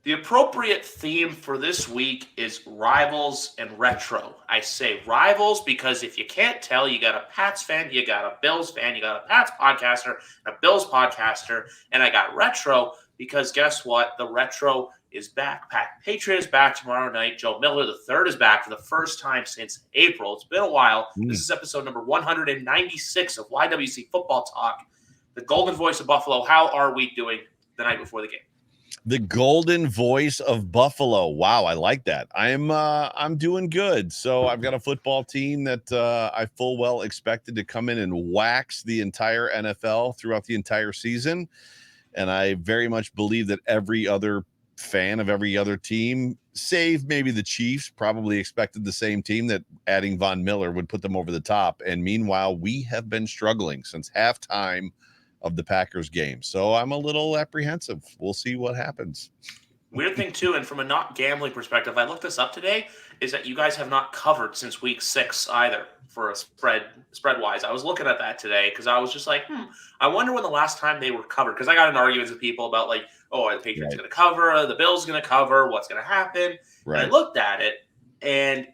The appropriate theme for this week is rivals and retro. I say rivals because if you can't tell, you got a Pats fan, you got a Bills fan, you got a Pats podcaster, a Bills podcaster, and I got retro because guess what? The retro is back. Patriot is back tomorrow night. Joe Miller the third is back for the first time since April. It's been a while. This is episode number 196 of YWC Football Talk. The golden voice of Buffalo. How are we doing the night before the game? The golden voice of Buffalo. Wow, I like that. I'm doing good. So I've got a football team that I full well expected to come in and wax the entire NFL throughout the entire season. And I very much believe that every other fan of every other team, save maybe the Chiefs, probably expected the same team, that adding Von Miller would put them over the top. And meanwhile, we have been struggling since halftime of the Packers game. So I'm a little apprehensive. We'll see what happens. Weird thing too, and from a not gambling perspective, I looked this up today, is that you guys have not covered since week 6 either for a spread wise. I was looking at that today because I was just like, I wonder when the last time they were covered. Because I got in arguments with people about like, oh, are the Patriots going to cover? The Bills going to cover? What's going to happen? Right. And I looked at it, and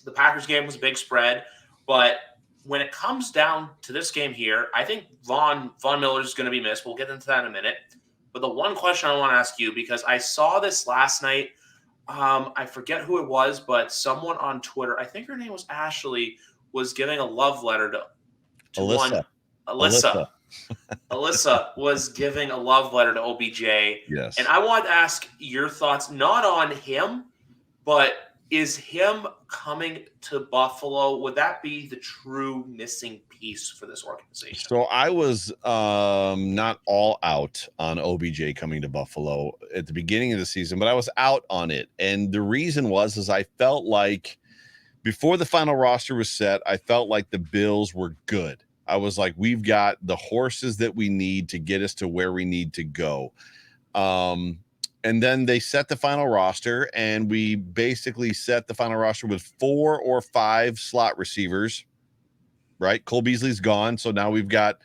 the Packers game was a big spread, but when it comes down to this game here, I think Von Miller is going to be missed. We'll get into that in a minute. But the one question I want to ask you, because I saw this last night, I forget who it was, but someone on Twitter, I think her name was Ashley, was giving a love letter to Alyssa. Alyssa was giving a love letter to OBJ. Yes. And I want to ask your thoughts, not on him, but is him coming to Buffalo, would that be the true missing piece for this organization? So I was not all out on OBJ coming to Buffalo at the beginning of the season, but I was out on it. And the reason was I felt like before the final roster was set, I felt like the Bills were good. I was like, we've got the horses that we need to get us to where we need to go. And then they set the final roster, and we basically set the final roster with 4 or 5 slot receivers, right? Cole Beasley's gone. So now we've got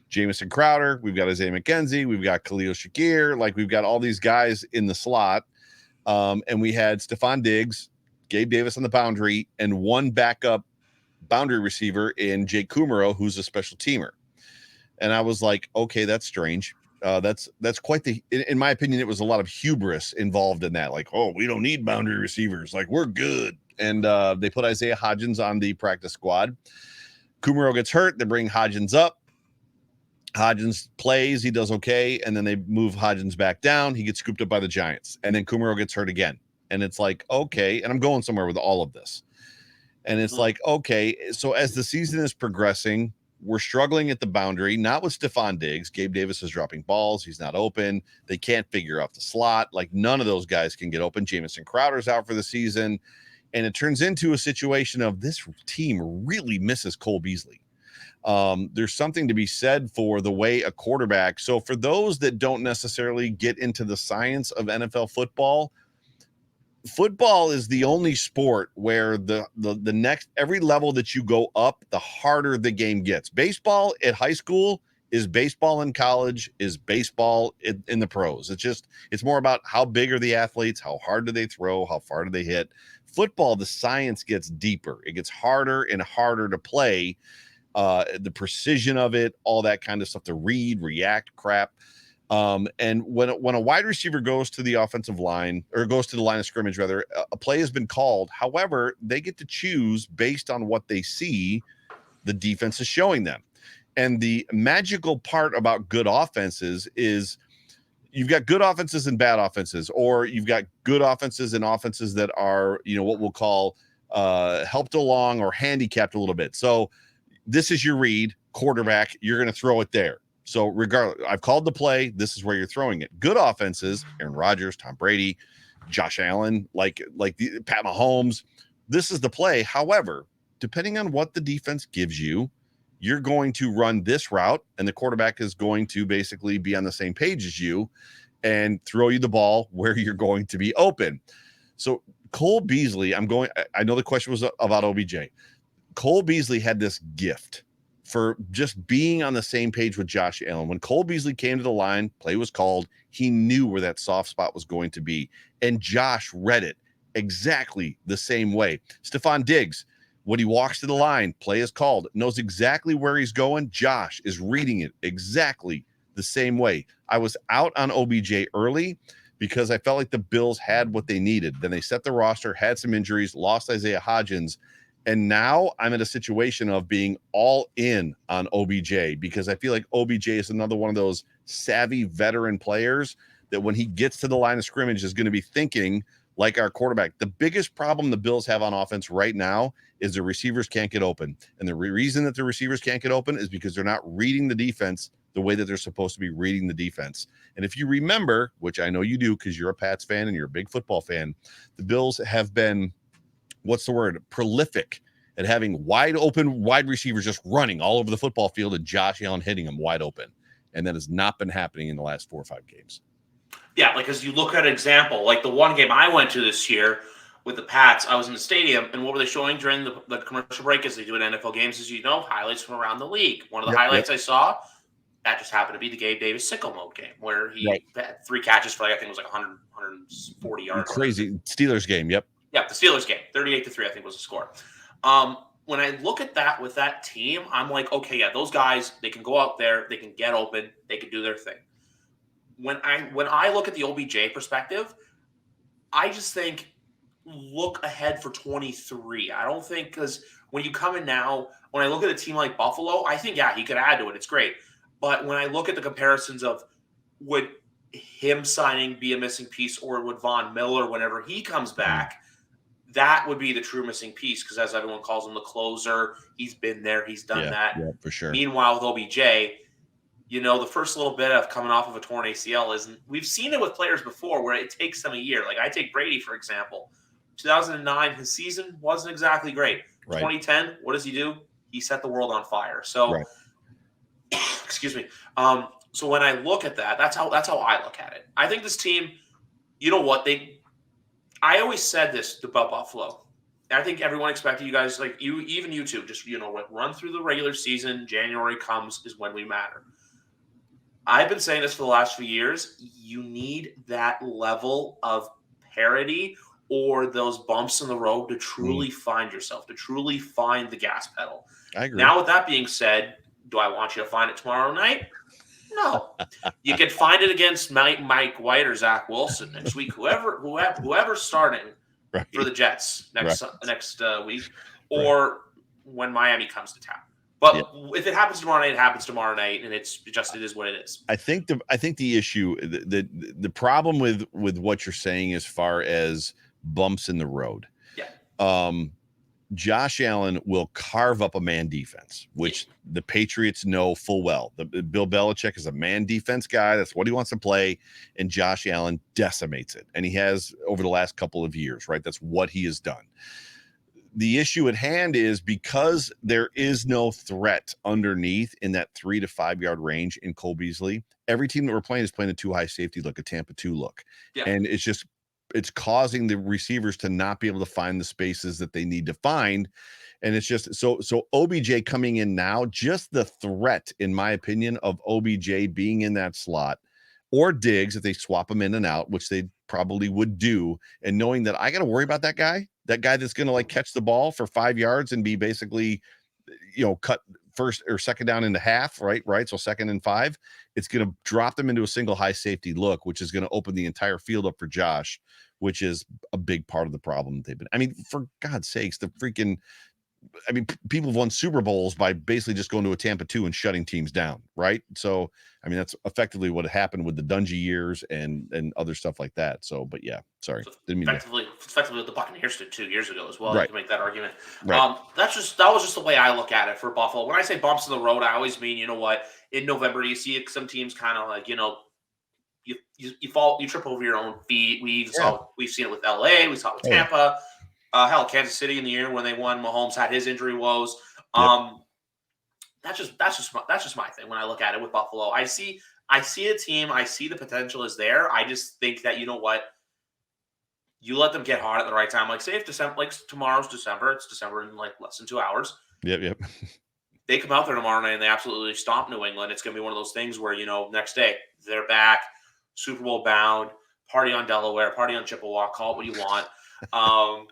Jamison Crowder, we've got Isaiah McKenzie, we've got Khalil Shakir. Like, we've got all these guys in the slot. And we had Stephon Diggs, Gabe Davis on the boundary, and one backup boundary receiver in Jake Kumaro, who's a special teamer. And I was like, okay, that's strange. That's quite in my opinion, it was a lot of hubris involved in that. Like, oh, we don't need boundary receivers. Like, we're good. And they put Isaiah Hodgins on the practice squad. Kumaro gets hurt. They bring Hodgins up. Hodgins plays. He does okay. And then they move Hodgins back down. He gets scooped up by the Giants. And then Kumaro gets hurt again. And it's like, okay. And I'm going somewhere with all of this. And it's like, okay. So as the season is progressing, we're struggling at the boundary, not with Stephon Diggs. Gabe Davis is dropping balls. He's not open. They can't figure out the slot. Like, none of those guys can get open. Jamison Crowder's out for the season. And it turns into a situation of this team really misses Cole Beasley. There's something to be said for the way a quarterback. So for those that don't necessarily get into the science of NFL football is the only sport where the next, every level that you go up, the harder the game gets. Baseball at high school is baseball in college, is baseball in the pros. It's more about how big are the athletes, how hard do they throw, how far do they hit. Football, the science gets deeper. It gets harder and harder to play. The precision of it, all that kind of stuff, to read, react, crap. And when a wide receiver goes to the offensive line, or goes to the line of scrimmage, rather, a play has been called. However, they get to choose based on what they see the defense is showing them. And the magical part about good offenses is you've got good offenses and bad offenses, or you've got good offenses and offenses that are, what we'll call helped along or handicapped a little bit. So this is your read, quarterback, you're going to throw it there. So regardless, I've called the play. This is where you're throwing it. Good offenses, Aaron Rodgers, Tom Brady, Josh Allen, like the Pat Mahomes. This is the play. However, depending on what the defense gives you, you're going to run this route, and the quarterback is going to basically be on the same page as you and throw you the ball where you're going to be open. So Cole Beasley, I know the question was about OBJ. Cole Beasley had this gift for just being on the same page with Josh Allen. When Cole Beasley came to the line, play was called. He knew where that soft spot was going to be. And Josh read it exactly the same way. Stephon Diggs, when he walks to the line, play is called, knows exactly where he's going. Josh is reading it exactly the same way. I was out on OBJ early because I felt like the Bills had what they needed. Then they set the roster, had some injuries, lost Isaiah Hodgins. And now I'm in a situation of being all in on OBJ because I feel like OBJ is another one of those savvy veteran players that when he gets to the line of scrimmage is going to be thinking like our quarterback. The biggest problem the Bills have on offense right now is the receivers can't get open. And the reason that the receivers can't get open is because they're not reading the defense the way that they're supposed to be reading the defense. And if you remember, which I know you do because you're a Pats fan and you're a big football fan, the Bills have been prolific at having wide open wide receivers just running all over the football field and Josh Allen hitting them wide open. And that has not been happening in the last 4 or 5 games. Yeah, like as you look at an example, like the one game I went to this year with the Pats, I was in the stadium, and what were they showing during the commercial break as they do at NFL games, as you know, highlights from around the league. One of the highlights I saw, that just happened to be the Gabe Davis sickle mode game, where he had 3 catches for, like, I think it was like 100, 140 yards. Crazy. Steelers game, yep. Yeah, the Steelers game, 38-3, I think was the score. When I look at that with that team, I'm like, okay, yeah, those guys, they can go out there, they can get open, they can do their thing. When I look at the OBJ perspective, I just think look ahead for 23. I don't think, because when you come in now, when I look at a team like Buffalo, I think, yeah, he could add to it. It's great. But when I look at the comparisons of would him signing be a missing piece, or would Von Miller, whenever he comes back, that would be the true missing piece, because as everyone calls him the closer, he's been there, he's done that. Yeah, for sure. Meanwhile, with OBJ, you know, the first little bit of coming off of a torn ACL isn't. We've seen it with players before where it takes them a year. Like I take Brady, for example. 2009, his season wasn't exactly great. Right. 2010, what does he do? He set the world on fire. So, excuse me. So when I look at that, that's how I look at it. I think this team, you know what, I always said this about Buffalo. I think everyone expected you guys, like you, even you two, just, you know what, run through the regular season. January comes is when we matter. I've been saying this for the last few years. You need that level of parity or those bumps in the road to truly find yourself, to truly find the gas pedal. I agree. Now, with that being said, do I want you to find it tomorrow night? No. You can find it against Mike White or Zach Wilson next week, whoever's starting for the Jets next week, or when Miami comes to town. But if it happens tomorrow night, it happens tomorrow night, and it is what it is. I think the issue, the problem with what you're saying as far as bumps in the road. Yeah. Josh Allen will carve up a man defense, which the Patriots know full well. Bill Belichick is a man defense guy. That's what he wants to play, and Josh Allen decimates it, and he has over the last couple of years. Right, that's what he has done. The issue at hand is because there is no threat underneath in that 3 to 5 yard range in Cole Beasley. Every team that we're playing is playing a 2 high safety look, a Tampa 2 look, and it's causing the receivers to not be able to find the spaces that they need to find. And it's just so OBJ coming in now, just the threat, in my opinion, of OBJ being in that slot, or Diggs if they swap him in and out, which they probably would do, and knowing that I got to worry about that guy that's going to like catch the ball for 5 yards and be basically, you know, cut first or second down into half, right? So 2nd and 5, it's going to drop them into a single high safety look, which is going to open the entire field up for Josh, which is a big part of the problem they've been. I mean, for God's sakes, people have won Super Bowls by basically just going to a Tampa 2 and shutting teams down, right? So, I mean, that's effectively what happened with the Dungy years and other stuff like that. So, but yeah, sorry. So effectively what the Buccaneers did 2 years ago as well. Right. You can make that argument. Right. That was just the way I look at it for Buffalo. When I say bumps in the road, I always mean, you know what, in November, you see some teams kind of like, you know, you fall, you trip over your own feet. We've seen it with LA. We saw it with Tampa. Hell, Kansas City in the year when they won, Mahomes had his injury woes. That's just my thing when I look at it with Buffalo. I see a team. I see the potential is there. I just think that, you know what, you let them get hot at the right time. Like say if December, like tomorrow's December, it's December in like less than 2 hours. Yep. they come out there tomorrow night and they absolutely stomp New England, it's going to be one of those things where, next day they're back, Super Bowl bound, party on Delaware, party on Chippewa, call it what you want.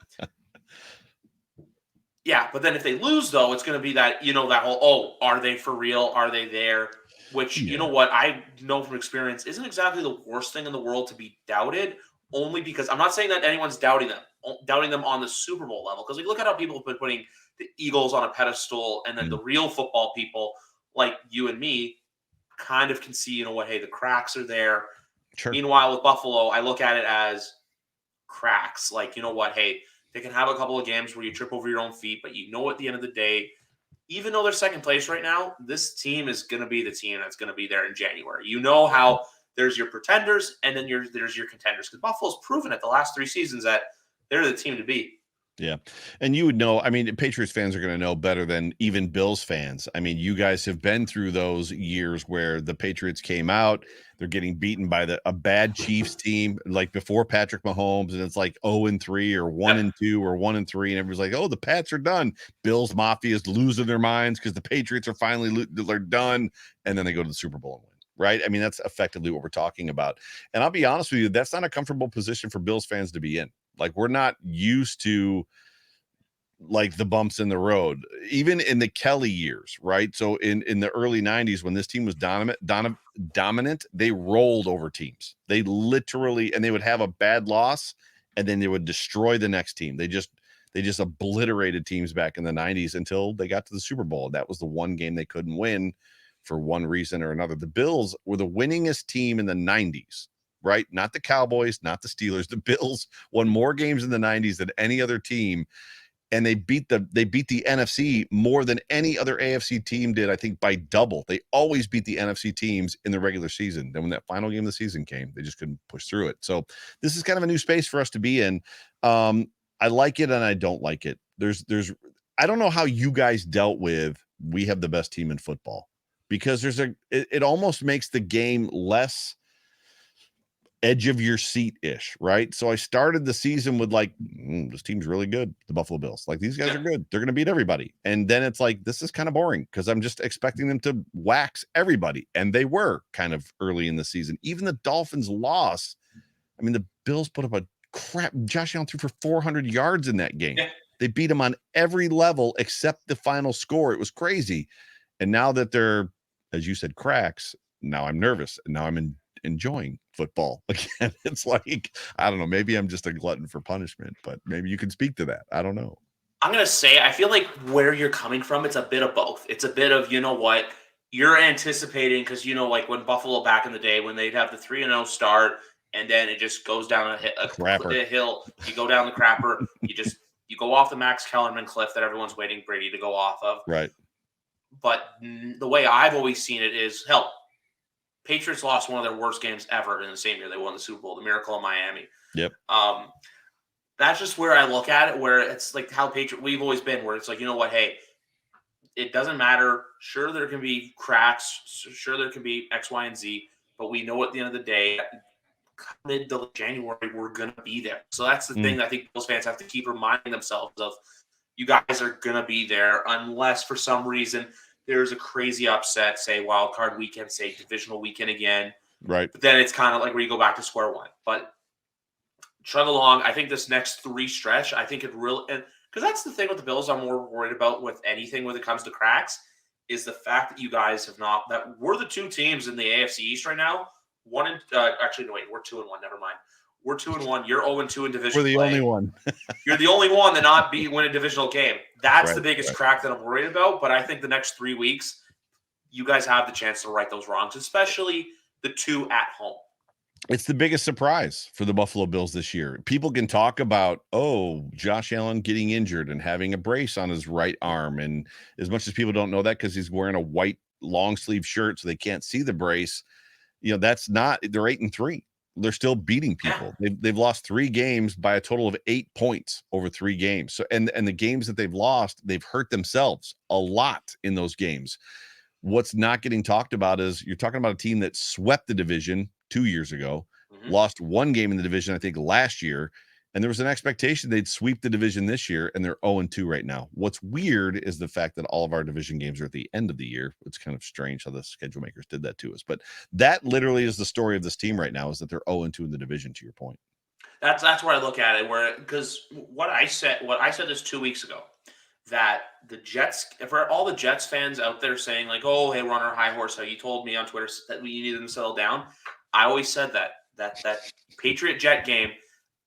Yeah, but then if they lose, though, it's going to be that, that whole, are they for real? Are they there? Which, you know what, I know from experience isn't exactly the worst thing in the world to be doubted, only because I'm not saying that anyone's doubting them on the Super Bowl level. Because look at how people have been putting the Eagles on a pedestal, and then the real football people like you and me kind of can see, hey, the cracks are there. Sure. Meanwhile, with Buffalo, I look at it as cracks. Like, you know what, hey, they can have a couple of games where you trip over your own feet, but at the end of the day, even though they're second place right now, this team is going to be the team that's going to be there in January. You know how there's your pretenders and then there's your contenders, because Buffalo's proven it the last 3 seasons that they're the team to beat. Yeah. And you would know, I mean, Patriots fans are going to know better than even Bills fans. I mean, you guys have been through those years where the Patriots came out, they're getting beaten by a bad Chiefs team, like before Patrick Mahomes, and it's like 0-3 or 1-2 or 1-3, and everybody's like, oh, the Pats are done. Bills Mafia is losing their minds because the Patriots are finally they're done, and then they go to the Super Bowl and win. Right? I mean, that's effectively what we're talking about. And I'll be honest with you, that's not a comfortable position for Bills fans to be in. Like, we're not used to like the bumps in the road, even in the Kelly years, right? So in the early 90s, when this team was dominant, they rolled over teams. They literally, and they would have a bad loss and then they would destroy the next team. They just obliterated teams back in the 90s until they got to the Super Bowl. That was the one game they couldn't win for one reason or another. The Bills were the winningest team in the 90s. Right? Not the Cowboys, not the Steelers. The Bills won more games in the 90s than any other team. And they beat the NFC more than any other AFC team did, I think, by double. They always beat the NFC teams in the regular season. Then when that final game of the season came, they just couldn't push through it. So this is kind of a new space for us to be in. I like it and I don't like it. I don't know how you guys dealt with we have the best team in football, because it almost makes the game less edge of your seat ish, right? So I started the season with like, this team's really good, the Buffalo Bills. Like, these guys are good. They're going to beat everybody. And then it's like, this is kind of boring because I'm just expecting them to wax everybody. And they were kind of early in the season. Even the Dolphins loss. I mean, the Bills put up a crap. Josh Allen threw for 400 yards in that game. Yeah. They beat them on every level except the final score. It was crazy. And now that they're, as you said, cracks, now I'm nervous. And now I'm enjoying football again. It's like, I don't know, maybe I'm just a glutton for punishment, but maybe you can speak to that. I don't know. I'm going to say, I feel like where you're coming from, it's a bit of both. It's a bit of, you know what, you're anticipating, because, like when Buffalo back in the day, when they'd have the 3-0 start, and then it just goes down a hill, you go down the crapper, you go off the Max Kellerman cliff that everyone's waiting Brady to go off of. Right. But the way I've always seen it is, hell, Patriots lost one of their worst games ever in the same year they won the Super Bowl, the Miracle in Miami. Yep. That's just where I look at it, where it's like how we've always been, where it's like, you know what, hey, it doesn't matter. Sure, there can be cracks. Sure, there can be X, Y, and Z. But we know at the end of the day, mid to January, we're going to be there. So that's the thing that I think Bills fans have to keep reminding themselves of. You guys are going to be there unless for some reason there's a crazy upset, say wild card weekend, say divisional weekend again. Right. But then it's kind of like where you go back to square one. But chug along. I think this next 3 stretch, I think it really, because that's the thing with the Bills I'm more worried about with anything when it comes to cracks, is the fact that you guys have not, that we're the 2 teams in the AFC East right now. We're 2-1. Never mind. We're 2-1. You're 0-2 in division. We're the only one. You're the only one to not win a divisional game. That's the biggest crack that I'm worried about. But I think the next 3 weeks, you guys have the chance to right those wrongs, especially the 2 at home. It's the biggest surprise for the Buffalo Bills this year. People can talk about, Josh Allen getting injured and having a brace on his right arm. And as much as people don't know that because he's wearing a white long sleeve shirt so they can't see the brace, that's not, they're 8-3. They're still beating people. They've lost 3 games by a total of 8 points over 3 games. So, and the games that they've lost, they've hurt themselves a lot in those games. What's not getting talked about is you're talking about a team that swept the division 2 years ago, lost 1 game in the division, I think last year, And there was an expectation they'd sweep the division this year, and they're 0-2 right now. What's weird is the fact that all of our division games are at the end of the year. It's kind of strange how the schedule makers did that to us. But that literally is the story of this team right now, is that they're 0-2 in the division, to your point. That's where I look at it. Where because what I said this 2 weeks ago, that the Jets, for all the Jets fans out there saying like, oh, hey, we're on our high horse. How you told me on Twitter that we needed them to settle down. I always said that Patriot Jet game,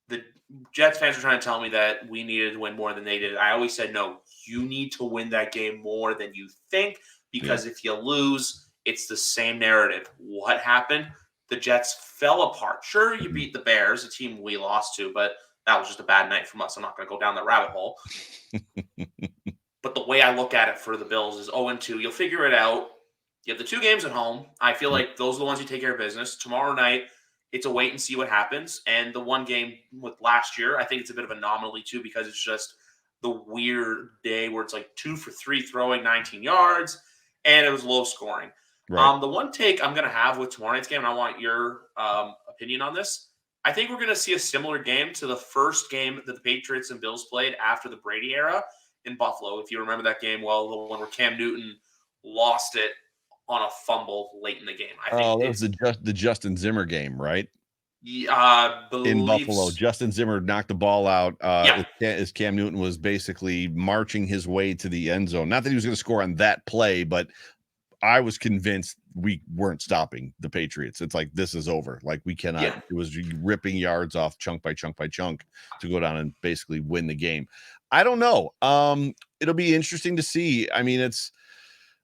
the Jets fans were trying to tell me that we needed to win more than they did. I always said, no, you need to win that game more than you think, because if you lose, it's the same narrative. What happened? The Jets fell apart. Sure, you beat the Bears, a team we lost to, but that was just a bad night from us. I'm not going to go down that rabbit hole. But the way I look at it for the Bills is 0-2. You'll figure it out. You have the 2 games at home. I feel like those are the ones you take care of business. Tomorrow night, it's a wait and see what happens. And the one game with last year, I think it's a bit of an anomaly too, because it's just the weird day where it's like 2 for 3 throwing 19 yards, and it was low scoring. Right. The one take I'm going to have with tomorrow night's game, and I want your opinion on this. I think we're going to see a similar game to the first game that the Patriots and Bills played after the Brady era in Buffalo. If you remember that game well, the one where Cam Newton lost it on a fumble late in the game. I think That was the Justin Zimmer game, right? In Buffalo, Justin Zimmer knocked the ball out as Cam Newton was basically marching his way to the end zone. Not that he was going to score on that play, but I was convinced we weren't stopping the Patriots. It's like, this is over. Like, we cannot. Yeah. It was ripping yards off chunk by chunk by chunk to go down and basically win the game. I don't know. It'll be interesting to see. I mean,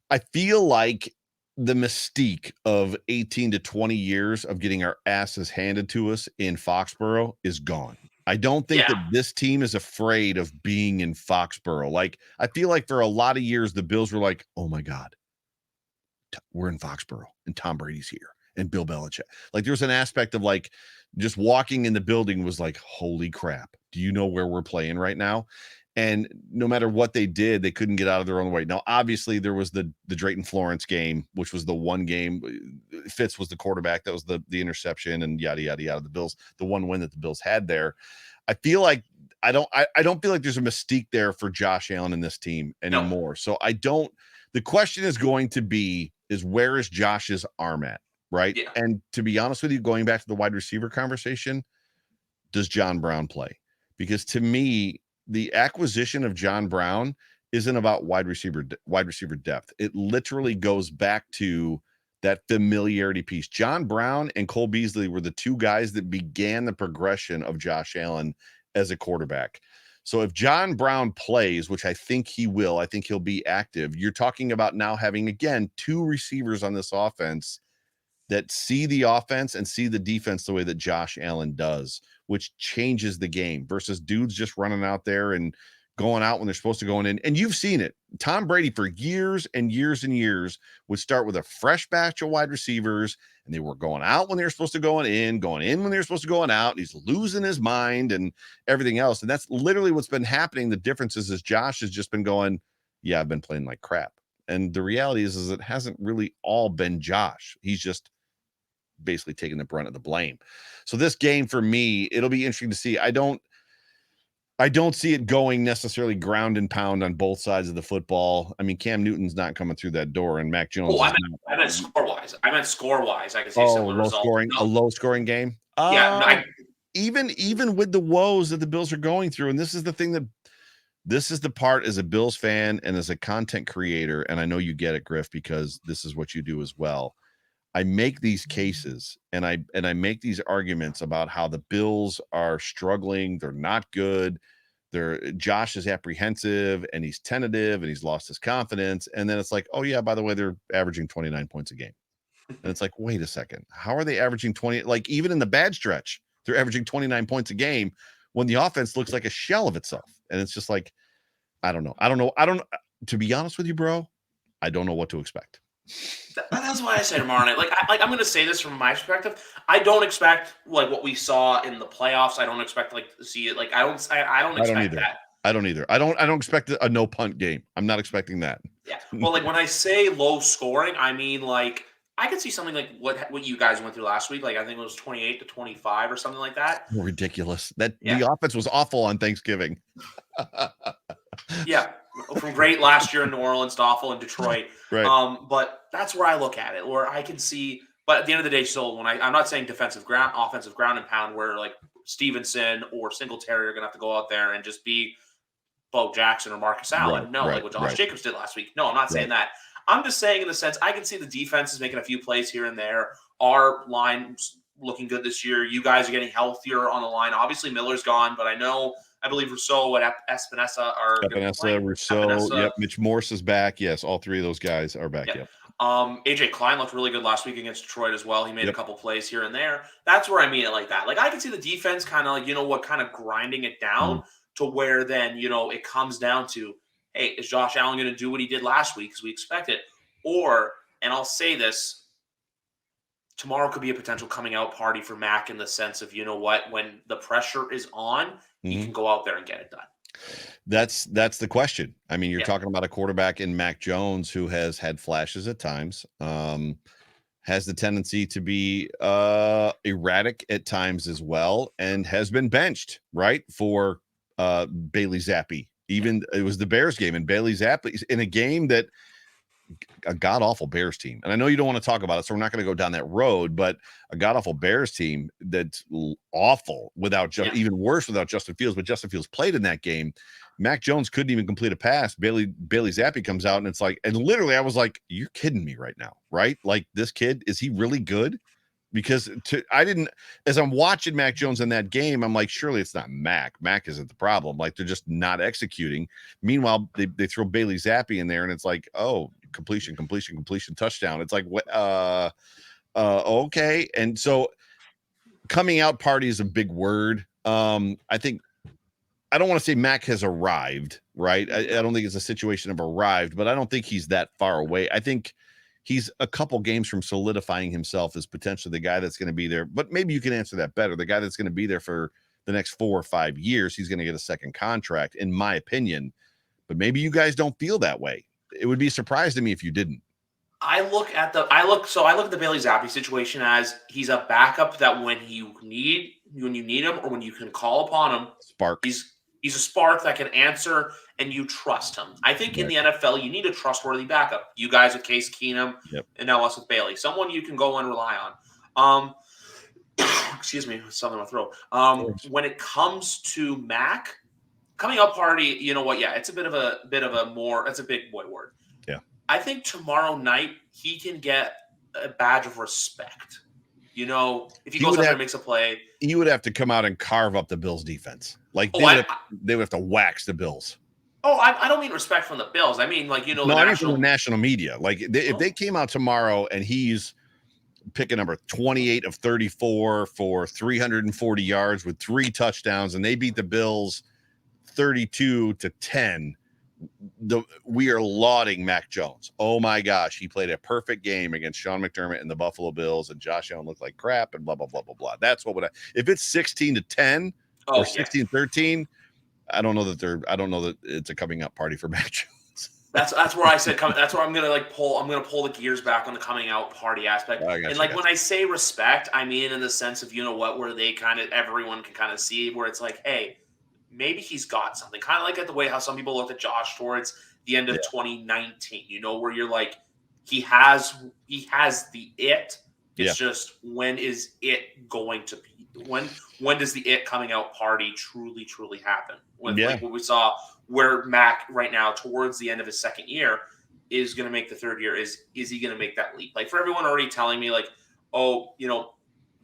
I feel like the mystique of 18 to 20 years of getting our asses handed to us in Foxborough is gone. I don't think that this team is afraid of being in Foxborough. Like, I feel like for a lot of years, the Bills were like, oh my God, we're in Foxborough and Tom Brady's here and Bill Belichick. Like, there's an aspect of like just walking in the building was like, holy crap, do you know where we're playing right now? And no matter what they did, they couldn't get out of their own way. Now, obviously, there was the Drayton Florence game, which was the one game. Fitz was the quarterback. That was the interception and yada, yada, yada. The Bills, the one win that the Bills had there. I feel like I don't feel like there's a mystique there for Josh Allen in this team anymore. No. So the question is going to be, is where is Josh's arm at, right? Yeah. And to be honest with you, going back to the wide receiver conversation, does John Brown play? Because to me, the acquisition of John Brown isn't about wide receiver depth. It literally goes back to that familiarity piece. John Brown and Cole Beasley were the 2 guys that began the progression of Josh Allen as a quarterback. So if John Brown plays, which I think he will, I think he'll be active. You're talking about now having, again, 2 receivers on this offense that see the offense and see the defense the way that Josh Allen does, which changes the game versus dudes just running out there and going out when they're supposed to go in. And you've seen it. Tom Brady for years and years and years would start with a fresh batch of wide receivers, and they were going out when they were supposed to go in when they were supposed to go out, and he's losing his mind and everything else. And that's literally what's been happening. The difference is Josh has just been going, yeah, I've been playing like crap. And the reality is it hasn't really all been Josh. He's just basically taking the brunt of the blame. So this game for me, it'll be interesting to see. I don't see it going necessarily ground and pound on both sides of the football. I mean, Cam Newton's not coming through that door, and Mac Jones. I meant score-wise. I could see a similar result. A low-scoring game. Even with the woes that the Bills are going through, and this is the part as a Bills fan and as a content creator, and I know you get it, Griff, because this is what you do as well. I make these cases and I make these arguments about how the Bills are struggling. They're not good. Josh is apprehensive and he's tentative and he's lost his confidence. And then it's like, oh yeah, by the way, they're averaging 29 points a game. And it's like, wait a second, how are they averaging 20? Like, even in the bad stretch, they're averaging 29 points a game when the offense looks like a shell of itself. And it's just like, I don't know. To be honest with you, bro, I don't know what to expect. That's why I say tomorrow night. I'm going to say this from my perspective. I don't expect like what we saw in the playoffs. I don't expect to see it. Like I don't expect that. I don't either. I don't expect a no punt game. I'm not expecting that. Yeah. Well, like when I say low scoring, I mean like I could see something like what you guys went through last week. Like I think it was 28-25 or something like that. Ridiculous. That Yeah. the offense was awful on Thanksgiving. Yeah, from great last year in New Orleans to awful in Detroit. Right. But that's where I look at it, where I can see. But at the end of the day, so when I'm not saying defensive ground, offensive ground and pound, where like Stevenson or Singletary are going to have to go out there and just be Bo Jackson or Marcus Allen. No, like what Josh Jacobs did last week. No, I'm not saying that. I'm just saying in the sense I can see the defense is making a few plays here and there. Our line's looking good this year. You guys are getting healthier on the line. Obviously, Miller's gone, but I believe Rousseau and Espinosa are going to be playing. Rousseau, yep. Mitch Morse is back. Yes, all three of those guys are back. Yep. AJ Klein looked really good last week against Detroit as well. He made a couple plays here and there. That's where I mean it like that. Like I can see the defense kind of like, kind of grinding it down to where then, it comes down to, hey, is Josh Allen going to do what he did last week as we expected? Or, and I'll say this, tomorrow could be a potential coming out party for Mac in the sense of, when the pressure is on, he can go out there and get it done. That's the question. I mean, you're talking about a quarterback in Mac Jones who has had flashes at times, has the tendency to be erratic at times as well, and has been benched, right, for Bailey Zappi. Even it was the Bears game, and Bailey Zappi in a game that a god-awful Bears team. And I know you don't want to talk about it, so we're not going to go down that road, but a god-awful Bears team that's awful without even worse without Justin Fields, but Justin Fields played in that game. Mac Jones couldn't even complete a pass. Bailey Zappi comes out, and it's like, and literally I was like, you're kidding me right now, right? Like, this kid, is he really good? Because as I'm watching Mac Jones in that game, I'm like, surely it's not Mac. Mac isn't the problem. Like, they're just not executing. Meanwhile, they throw Bailey Zappi in there, and it's like, oh, completion, touchdown. It's like, what? Okay. And so coming out party is a big word. I think, I don't want to say Mac has arrived, right? I don't think it's a situation of arrived, but I don't think he's that far away. I think he's a couple games from solidifying himself as potentially the guy that's going to be there. But maybe you can answer that better. The guy that's going to be there for the next 4 or 5 years, he's going to get a second contract, in my opinion. But maybe you guys don't feel that way. It would be a surprise to me if you didn't. I look at the Bailey Zappi situation as he's a backup that when you need him or when you can call upon him, spark. He's a spark that can answer and you trust him. I think in the NFL, you need a trustworthy backup. You guys with Case Keenum and now us with Bailey. Someone you can go and rely on. Excuse me, something in my throat. When it comes to Mac, coming up party, you know what? Yeah, it's a bit of a more, that's a big boy word. Yeah. I think tomorrow night he can get a badge of respect. If he goes out there and makes a play, he would have to come out and carve up the Bills defense. Like they would have to wax the Bills. Oh, I don't mean respect from the Bills. I mean, like, no, I mean from the national media. Like if they came out tomorrow and he's picking number 28 of 34 for 340 yards with 3 touchdowns, and they beat the Bills 32-10. We are lauding Mac Jones. Oh my gosh, he played a perfect game against Sean McDermott and the Buffalo Bills, and Josh Allen looked like crap, and blah blah blah blah blah. That's what would if it's 16-10 or 16-13. I don't know that it's a coming up party for Mac Jones. That's where I said that's where I'm gonna pull the gears back on the coming out party aspect. And when I say respect, I mean in the sense of where they everyone can kind of see where it's like, hey, maybe he's got something, kind of like at the way how some people looked at Josh towards the end of 2019, where you're like, he has the it. It's just, when is it going to be? When does the it coming out party truly happen? Like what we saw where Mac right now towards the end of his second year is going to make the third year. Is he going to make that leap? Like, for everyone already telling me like, oh,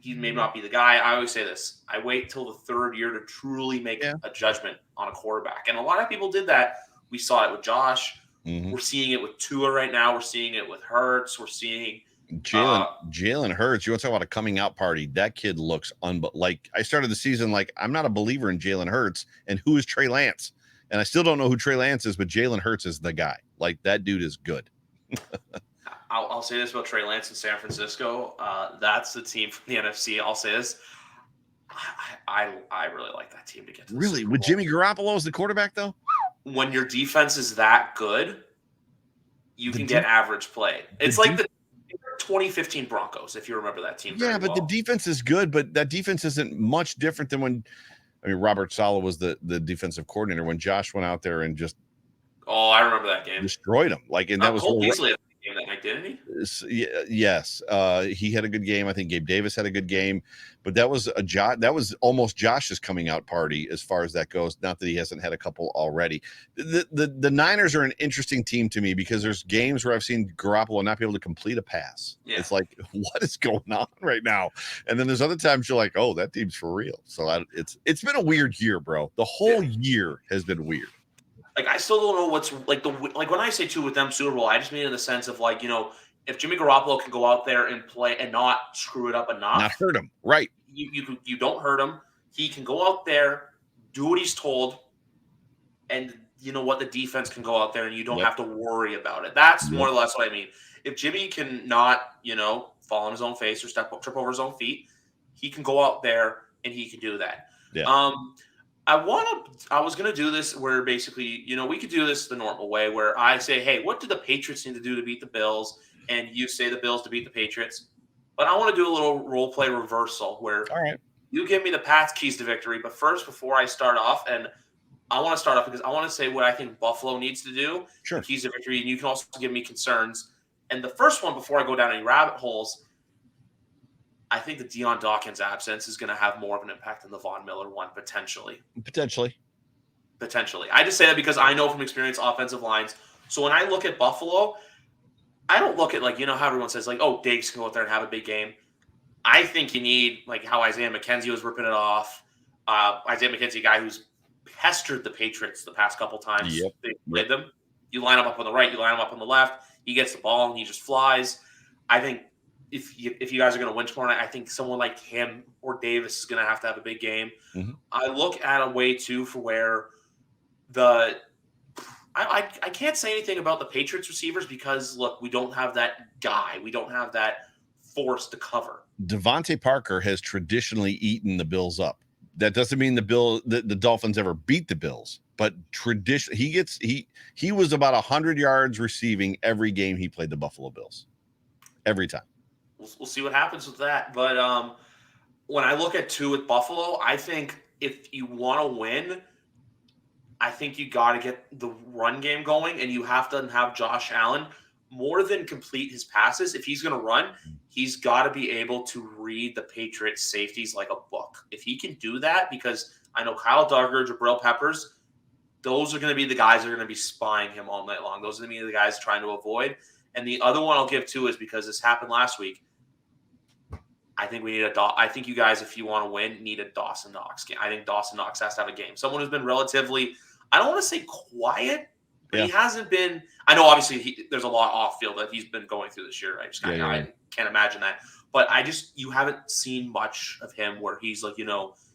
he may not be the guy. I always say this. I wait till the third year to truly make a judgment on a quarterback. And a lot of people did that. We saw it with Josh. Mm-hmm. We're seeing it with Tua right now. We're seeing it with Hurts. We're seeing Jalen Hurts. You want to talk about a coming out party? That kid looks like I started the season like, I'm not a believer in Jalen Hurts. And who is Trey Lance? And I still don't know who Trey Lance is, but Jalen Hurts is the guy. Like, that dude is good. I'll say this about Trey Lance in San Francisco. That's the team from the NFC. I'll say this. I really like that team to get to the really? Super Bowl. With Jimmy Garoppolo as the quarterback, though? When your defense is that good, you can get average play. It's like 2015 Broncos, if you remember that team Yeah, very but the well. defense is good, but that defense isn't much different than when, I mean, Robert Saleh was the defensive coordinator when Josh went out there and just Oh, I remember that game. destroyed him. Like, and that was Cole Beasley had a game that night, didn't he? yes. He had a good game. I think Gabe Davis had a good game, but that was that was almost Josh's coming out party as far as that goes. Not that he hasn't had a couple already. The Niners are an interesting team to me because there's games where I've seen Garoppolo not be able to complete a pass. Yeah. It's like, what is going on right now? And then there's other times you're like, oh, that team's for real. So it's been a weird year, bro. The whole year has been weird. Like, I still don't know what's like when I say too with them Super Bowl, I just mean in the sense of like, if Jimmy Garoppolo can go out there and play and not screw it up enough, Not hurt him, right? You don't hurt him. He can go out there, do what he's told, and you know what, the defense can go out there and you don't have to worry about it. That's more or less what I mean. If Jimmy can not, fall on his own face or trip over his own feet, he can go out there and he can do that. Yeah. I was gonna do this where basically, we could do this the normal way where I say, hey, what do the Patriots need to do to beat the Bills? And you say the Bills to beat the Patriots. But I want to do a little role play reversal where All right. you give me the Pats keys to victory. But first, before I start off, and I want to start off because I want to say what I think Buffalo needs to do. Sure. Keys to victory, and you can also give me concerns. And the first one, before I go down any rabbit holes, I think the Deion Dawkins absence is going to have more of an impact than the Von Miller one, potentially. Potentially. I just say that because I know from experience offensive lines. So when I look at Buffalo, I don't look at how everyone says oh, Diggs can go out there and have a big game. I think you need how Isaiah McKenzie was ripping it off. Isaiah McKenzie, a guy who's pestered the Patriots the past couple times they played them. You line him up on the right, you line him up on the left. He gets the ball and he just flies. I think if you guys are going to win tomorrow night, I think someone like him or Davis is going to have a big game. Mm-hmm. I look at a way too for where I can't say anything about the Patriots receivers because look, we don't have that guy. We don't have that force to cover. Devontae Parker has traditionally eaten the Bills up. That doesn't mean the Dolphins ever beat the Bills, but he was about 100 yards receiving every game he played the Buffalo Bills. Every time. We'll see what happens with that. But when I look at two with Buffalo, I think if you want to win, I think you got to get the run game going, and you have to have Josh Allen more than complete his passes. If he's going to run, he's got to be able to read the Patriots safeties like a book. If he can do that, because I know Kyle Duggar, Jabril Peppers, those are going to be the guys that are going to be spying him all night long. Those are going to be the guys trying to avoid. And the other one I'll give to is because this happened last week. I think we need I think you guys, if you want to win, need a Dawson Knox game. I think Dawson Knox has to have a game. Someone who's been relatively, I don't want to say quiet, but he hasn't been. I know obviously there's a lot off field that he's been going through this year. I just I can't imagine that. But you haven't seen much of him where he's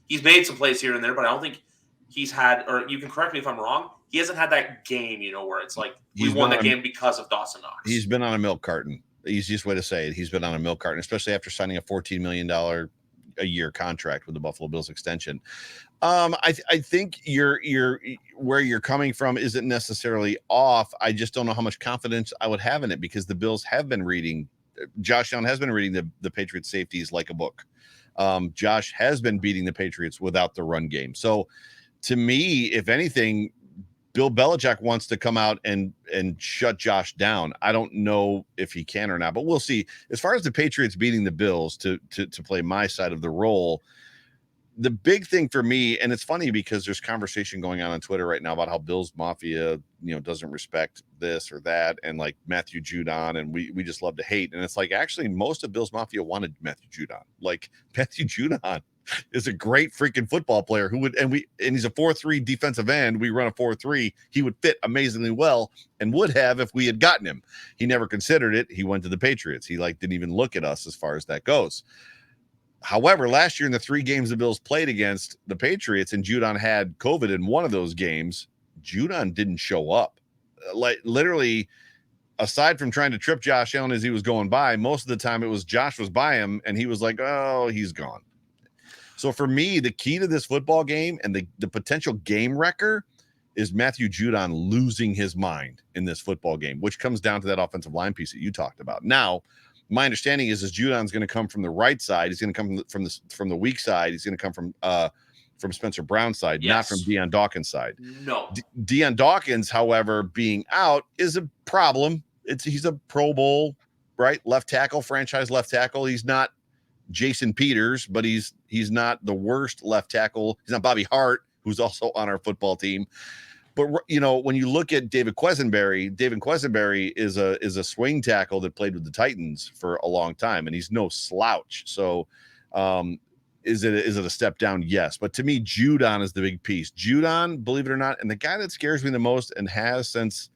he's made some plays here and there, but I don't think he's had, or you can correct me if I'm wrong, he hasn't had that game, where it's like we won the game because of Dawson Knox. He's been on a milk carton. Easiest way to say it. He's been on a milk carton, especially after signing a $14 million a year contract with the Buffalo Bills extension. I think where you're coming from isn't necessarily off. I just don't know how much confidence I would have in it because the Bills have been reading. Josh Allen has been reading the Patriots safeties like a book. Josh has been beating the Patriots without the run game. So to me, if anything, Bill Belichick wants to come out and shut Josh down. I don't know if he can or not, but we'll see. As far as the Patriots beating the Bills to play my side of the role, the big thing for me, and it's funny because there's conversation going on Twitter right now about how Bills Mafia, doesn't respect this or that, and like Matthew Judon, and we just love to hate. And it's like actually most of Bills Mafia wanted Matthew Judon. Like Matthew Judon is a great freaking football player who would, and he's a 4-3 defensive end. We run a 4-3. He would fit amazingly well and would have if we had gotten him. He never considered it. He went to the Patriots. He didn't even look at us as far as that goes. However, last year in the 3 games the Bills played against the Patriots and Judon had COVID in one of those games, Judon didn't show up. Like literally, aside from trying to trip Josh Allen as he was going by, most of the time it was Josh was by him and he was like, oh, he's gone. So for me, the key to this football game and the potential game wrecker is Matthew Judon losing his mind in this football game, which comes down to that offensive line piece that you talked about. Now, my understanding is Judon's going to come from the right side. He's going to come from the weak side. He's going to come from Spencer Brown's side, not from Yes. Deion Dawkins' side. No. Deion Dawkins, however, being out is a problem. He's a Pro Bowl, right? Left tackle, franchise left tackle. He's not Jason Peters, but he's not the worst left tackle. He's not Bobby Hart, who's also on our football team. But when you look at David Quesenberry is a swing tackle that played with the Titans for a long time, and he's no slouch. So, is it a step down? Yes, but to me, Judon is the big piece. Judon, believe it or not, and the guy that scares me the most, and has since.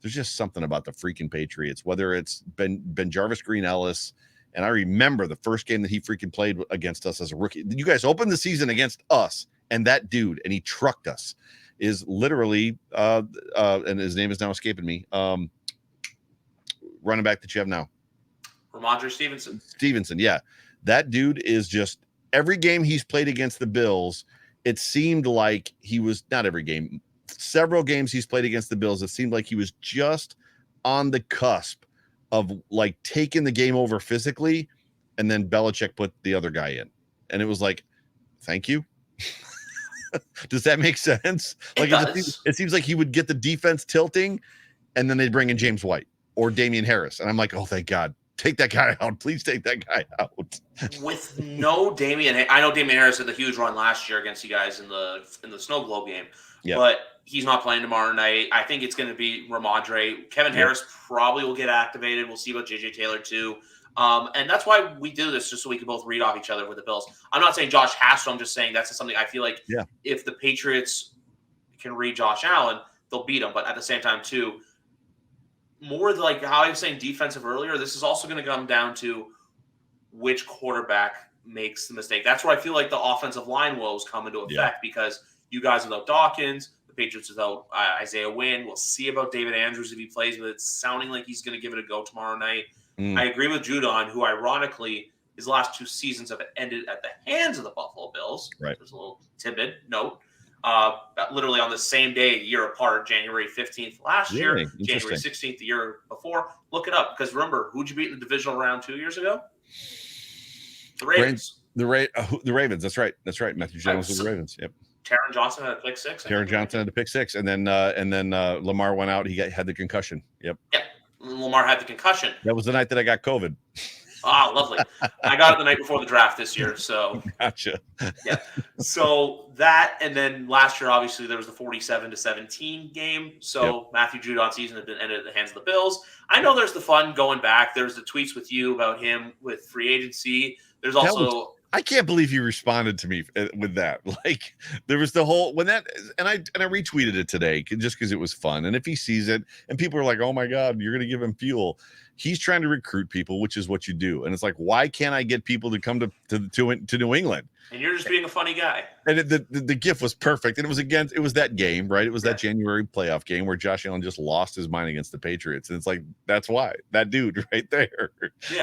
There's just something about the freaking Patriots, whether it's Ben Jarvis Green Ellis. And I remember the first game that he freaking played against us as a rookie. You guys opened the season against us, and that dude, and he trucked us, is literally, and his name is now escaping me, running back that you have now. Ramondre Stevenson. Stevenson, yeah. That dude is just, every game he's played against the Bills, it seemed like he was, not every game, several games he's played against the Bills, it seemed like he was just on the cusp of like taking the game over physically, and then Belichick put the other guy in. And it was like, thank you. Does that make sense? Like it seems like he would get the defense tilting, and then they'd bring in James White or Damian Harris. And I'm like, oh, thank God. Take that guy out. Please take that guy out. With no Damian, I know Damian Harris had a huge run last year against you guys in the Snow Globe game, but he's not playing tomorrow night. I think it's going to be Ramondre. Kevin Harris probably will get activated. We'll see about JJ Taylor too. And that's why we do this, just so we can both read off each other with the Bills. I'm not saying Josh has to. I'm just saying that's something I feel like if the Patriots can read Josh Allen, they'll beat him. But at the same time, too, more like how I was saying defensive earlier, this is also going to come down to which quarterback makes the mistake. That's where I feel like the offensive line woes come into effect because you guys without Dawkins, the Patriots without Isaiah Wynn. We'll see about David Andrews if he plays, but it's sounding like he's going to give it a go tomorrow night. I agree with Judon, who ironically his last two seasons have ended at the hands of the Buffalo Bills. Right. There's a little tidbit note. Literally on the same day, a year apart, January 15th last year, January 16th the year before. Look it up, because remember, who'd you beat in the divisional round 2 years ago? The Ravens. The Ravens. That's right. Matthew Jones with the Ravens. Yep. Taron Johnson had a pick six. Taron Johnson had the pick six, and then Lamar went out. He had the concussion. Yep. Lamar had the concussion. That was the night that I got COVID. Ah, lovely. I got it the night before the draft this year. So gotcha. Yeah. So that, and then last year, obviously, there was the 47-17 game. So Matthew Judon's season had been ended at the hands of the Bills. I know there's the fun going back. There's the tweets with you about him with free agency. There's also. I can't believe you responded to me with that. Like there was the whole when that, and I retweeted it today just because it was fun. And if he sees it, and people are like, "Oh my God, you're going to give him fuel," he's trying to recruit people, which is what you do. And it's like, why can't I get people to come to New England? And you're just being a funny guy. And the GIF was perfect. And it was that game, right? It was that January playoff game where Josh Allen just lost his mind against the Patriots. And it's like, that's why. That dude right there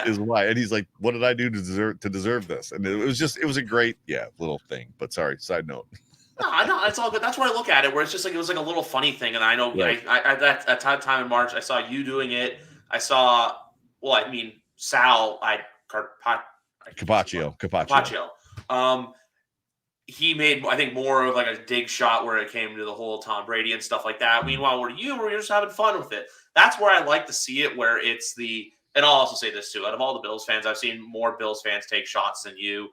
is why. And he's like, what did I do to deserve this? And it was a great, little thing. But sorry, side note. No, it's all good. That's where I look at it, where it's just like, it was like a little funny thing. And I know at that time in March, I saw you doing it. I saw, Sal, Capaccio. He made, I think, more of like a dig shot where it came to the whole Tom Brady and stuff like that. Meanwhile, we're just having fun with it. That's where I like to see it, where it's and I'll also say this too, out of all the Bills fans, I've seen more Bills fans take shots than you.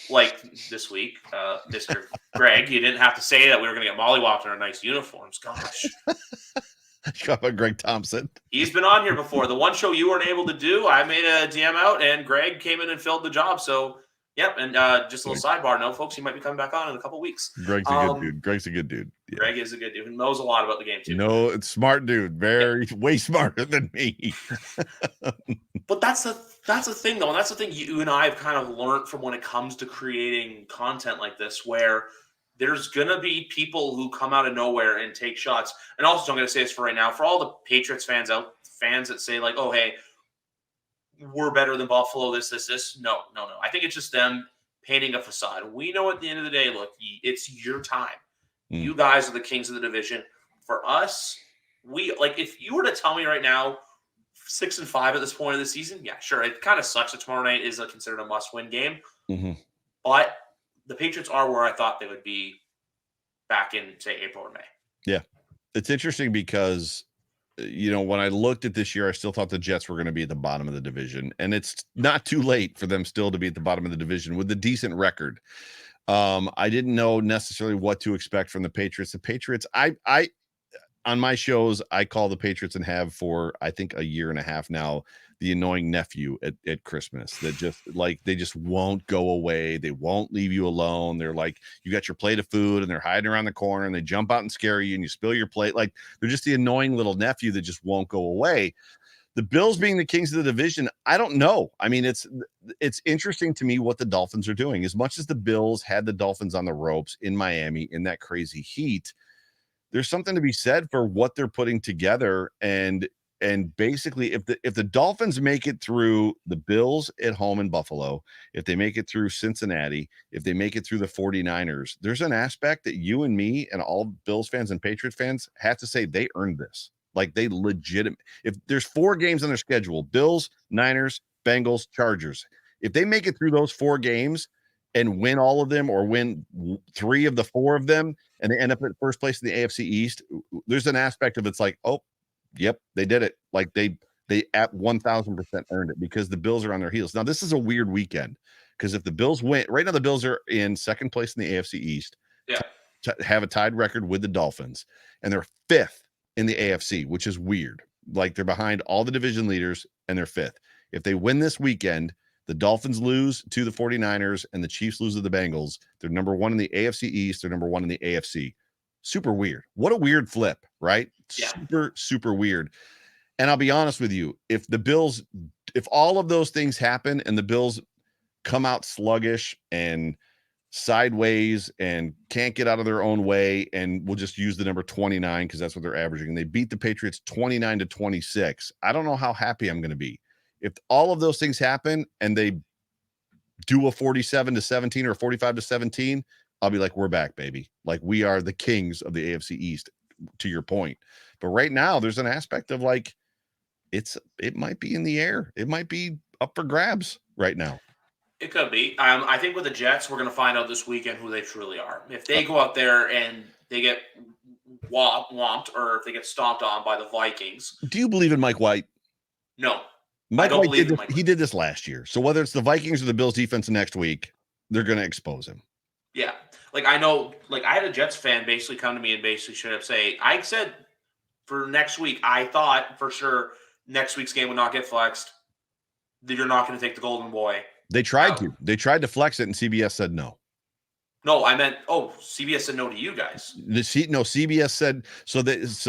Like this week, Mr. Greg, you didn't have to say that we were going to get mollywopped in our nice uniforms. Gosh. Got about Greg Thompson. He's been on here before. The one show you weren't able to do, I made a DM out, and Greg came in and filled the job. So, and just a little sidebar note, folks, he might be coming back on in a couple weeks. Greg's a good dude. Greg's a good dude. Yeah. Greg is a good dude who knows a lot about the game, too. No, it's smart dude. Way smarter than me. But that's the thing, though. And that's the thing you and I have kind of learned from when it comes to creating content like this, where there's going to be people who come out of nowhere and take shots. And also, I'm going to say this for right now, for all the Patriots fans that say like, oh, hey, we're better than Buffalo, this. No. I think it's just them painting a facade. We know at the end of the day, look, it's your time. You guys are the kings of the division. For us, if you were to tell me right now, 6-5 at this point of the season. Yeah, sure. It kind of sucks that tomorrow night is considered a must-win game, but the Patriots are where I thought they would be back in, say, April or May. Yeah, it's interesting because when I looked at this year, I still thought the Jets were going to be at the bottom of the division, and it's not too late for them still to be at the bottom of the division with a decent record. I didn't know necessarily what to expect from the Patriots. The Patriots, I on my shows, I call the Patriots and have for, I think, a year and a half now, the annoying nephew at Christmas that just they just won't go away. They won't leave you alone. They're like, you got your plate of food and they're hiding around the corner and they jump out and scare you and you spill your plate. Like, they're just the annoying little nephew that just won't go away. The Bills being the kings of the division, I don't know. I mean, it's interesting to me what the Dolphins are doing. As much as the Bills had the Dolphins on the ropes in Miami in that crazy heat, there's something to be said for what they're putting together. And basically, if the Dolphins make it through the Bills at home in Buffalo, if they make it through Cincinnati, if they make it through the 49ers, there's an aspect that you and me and all Bills fans and Patriots fans have to say they earned this. Like, they legitimate. If there's 4 games on their schedule, Bills, Niners, Bengals, Chargers, if they make it through those 4 games and win all of them or win 3 of the 4 of them, and they end up at first place in the AFC East, there's an aspect of it's like, oh, yep, they did it. Like, they at 1,000% earned it because the Bills are on their heels. Now, this is a weird weekend because if the Bills win, right now the Bills are in second place in the AFC East, have a tied record with the Dolphins, and they're 5th in the AFC, which is weird. Like, they're behind all the division leaders and they're 5th. If they win this weekend, the Dolphins lose to the 49ers and the Chiefs lose to the Bengals. They're number 1 in the AFC East. They're number 1 in the AFC. Super weird. What a weird flip, right? Yeah. Super, super weird. And I'll be honest with you, if all of those things happen and the Bills come out sluggish and sideways and can't get out of their own way, and we'll just use the number 29 because that's what they're averaging, and they beat the Patriots 29-26, I don't know how happy I'm going to be. If all of those things happen and they do a 47-17 or 45-17, I'll be like, we're back, baby. Like, we are the kings of the AFC East, to your point. But right now, there's an aspect of like, it might be in the air. It might be up for grabs right now. It could be. I think with the Jets, we're going to find out this weekend who they truly are. If they go out there and they get whomped, or if they get stomped on by the Vikings. Do you believe in Mike White? No. Mike White did this, he did this last year. So whether it's the Vikings or the Bills defense next week, they're going to expose him. Yeah. Like, I know, like, I had a Jets fan basically come to me and basically straight up say, I said for next week, I thought for sure next week's game would not get flexed. That you're not going to take the golden boy. They tried to. They tried to flex it, and CBS said no. No, I meant, CBS said no to you guys. CBS said so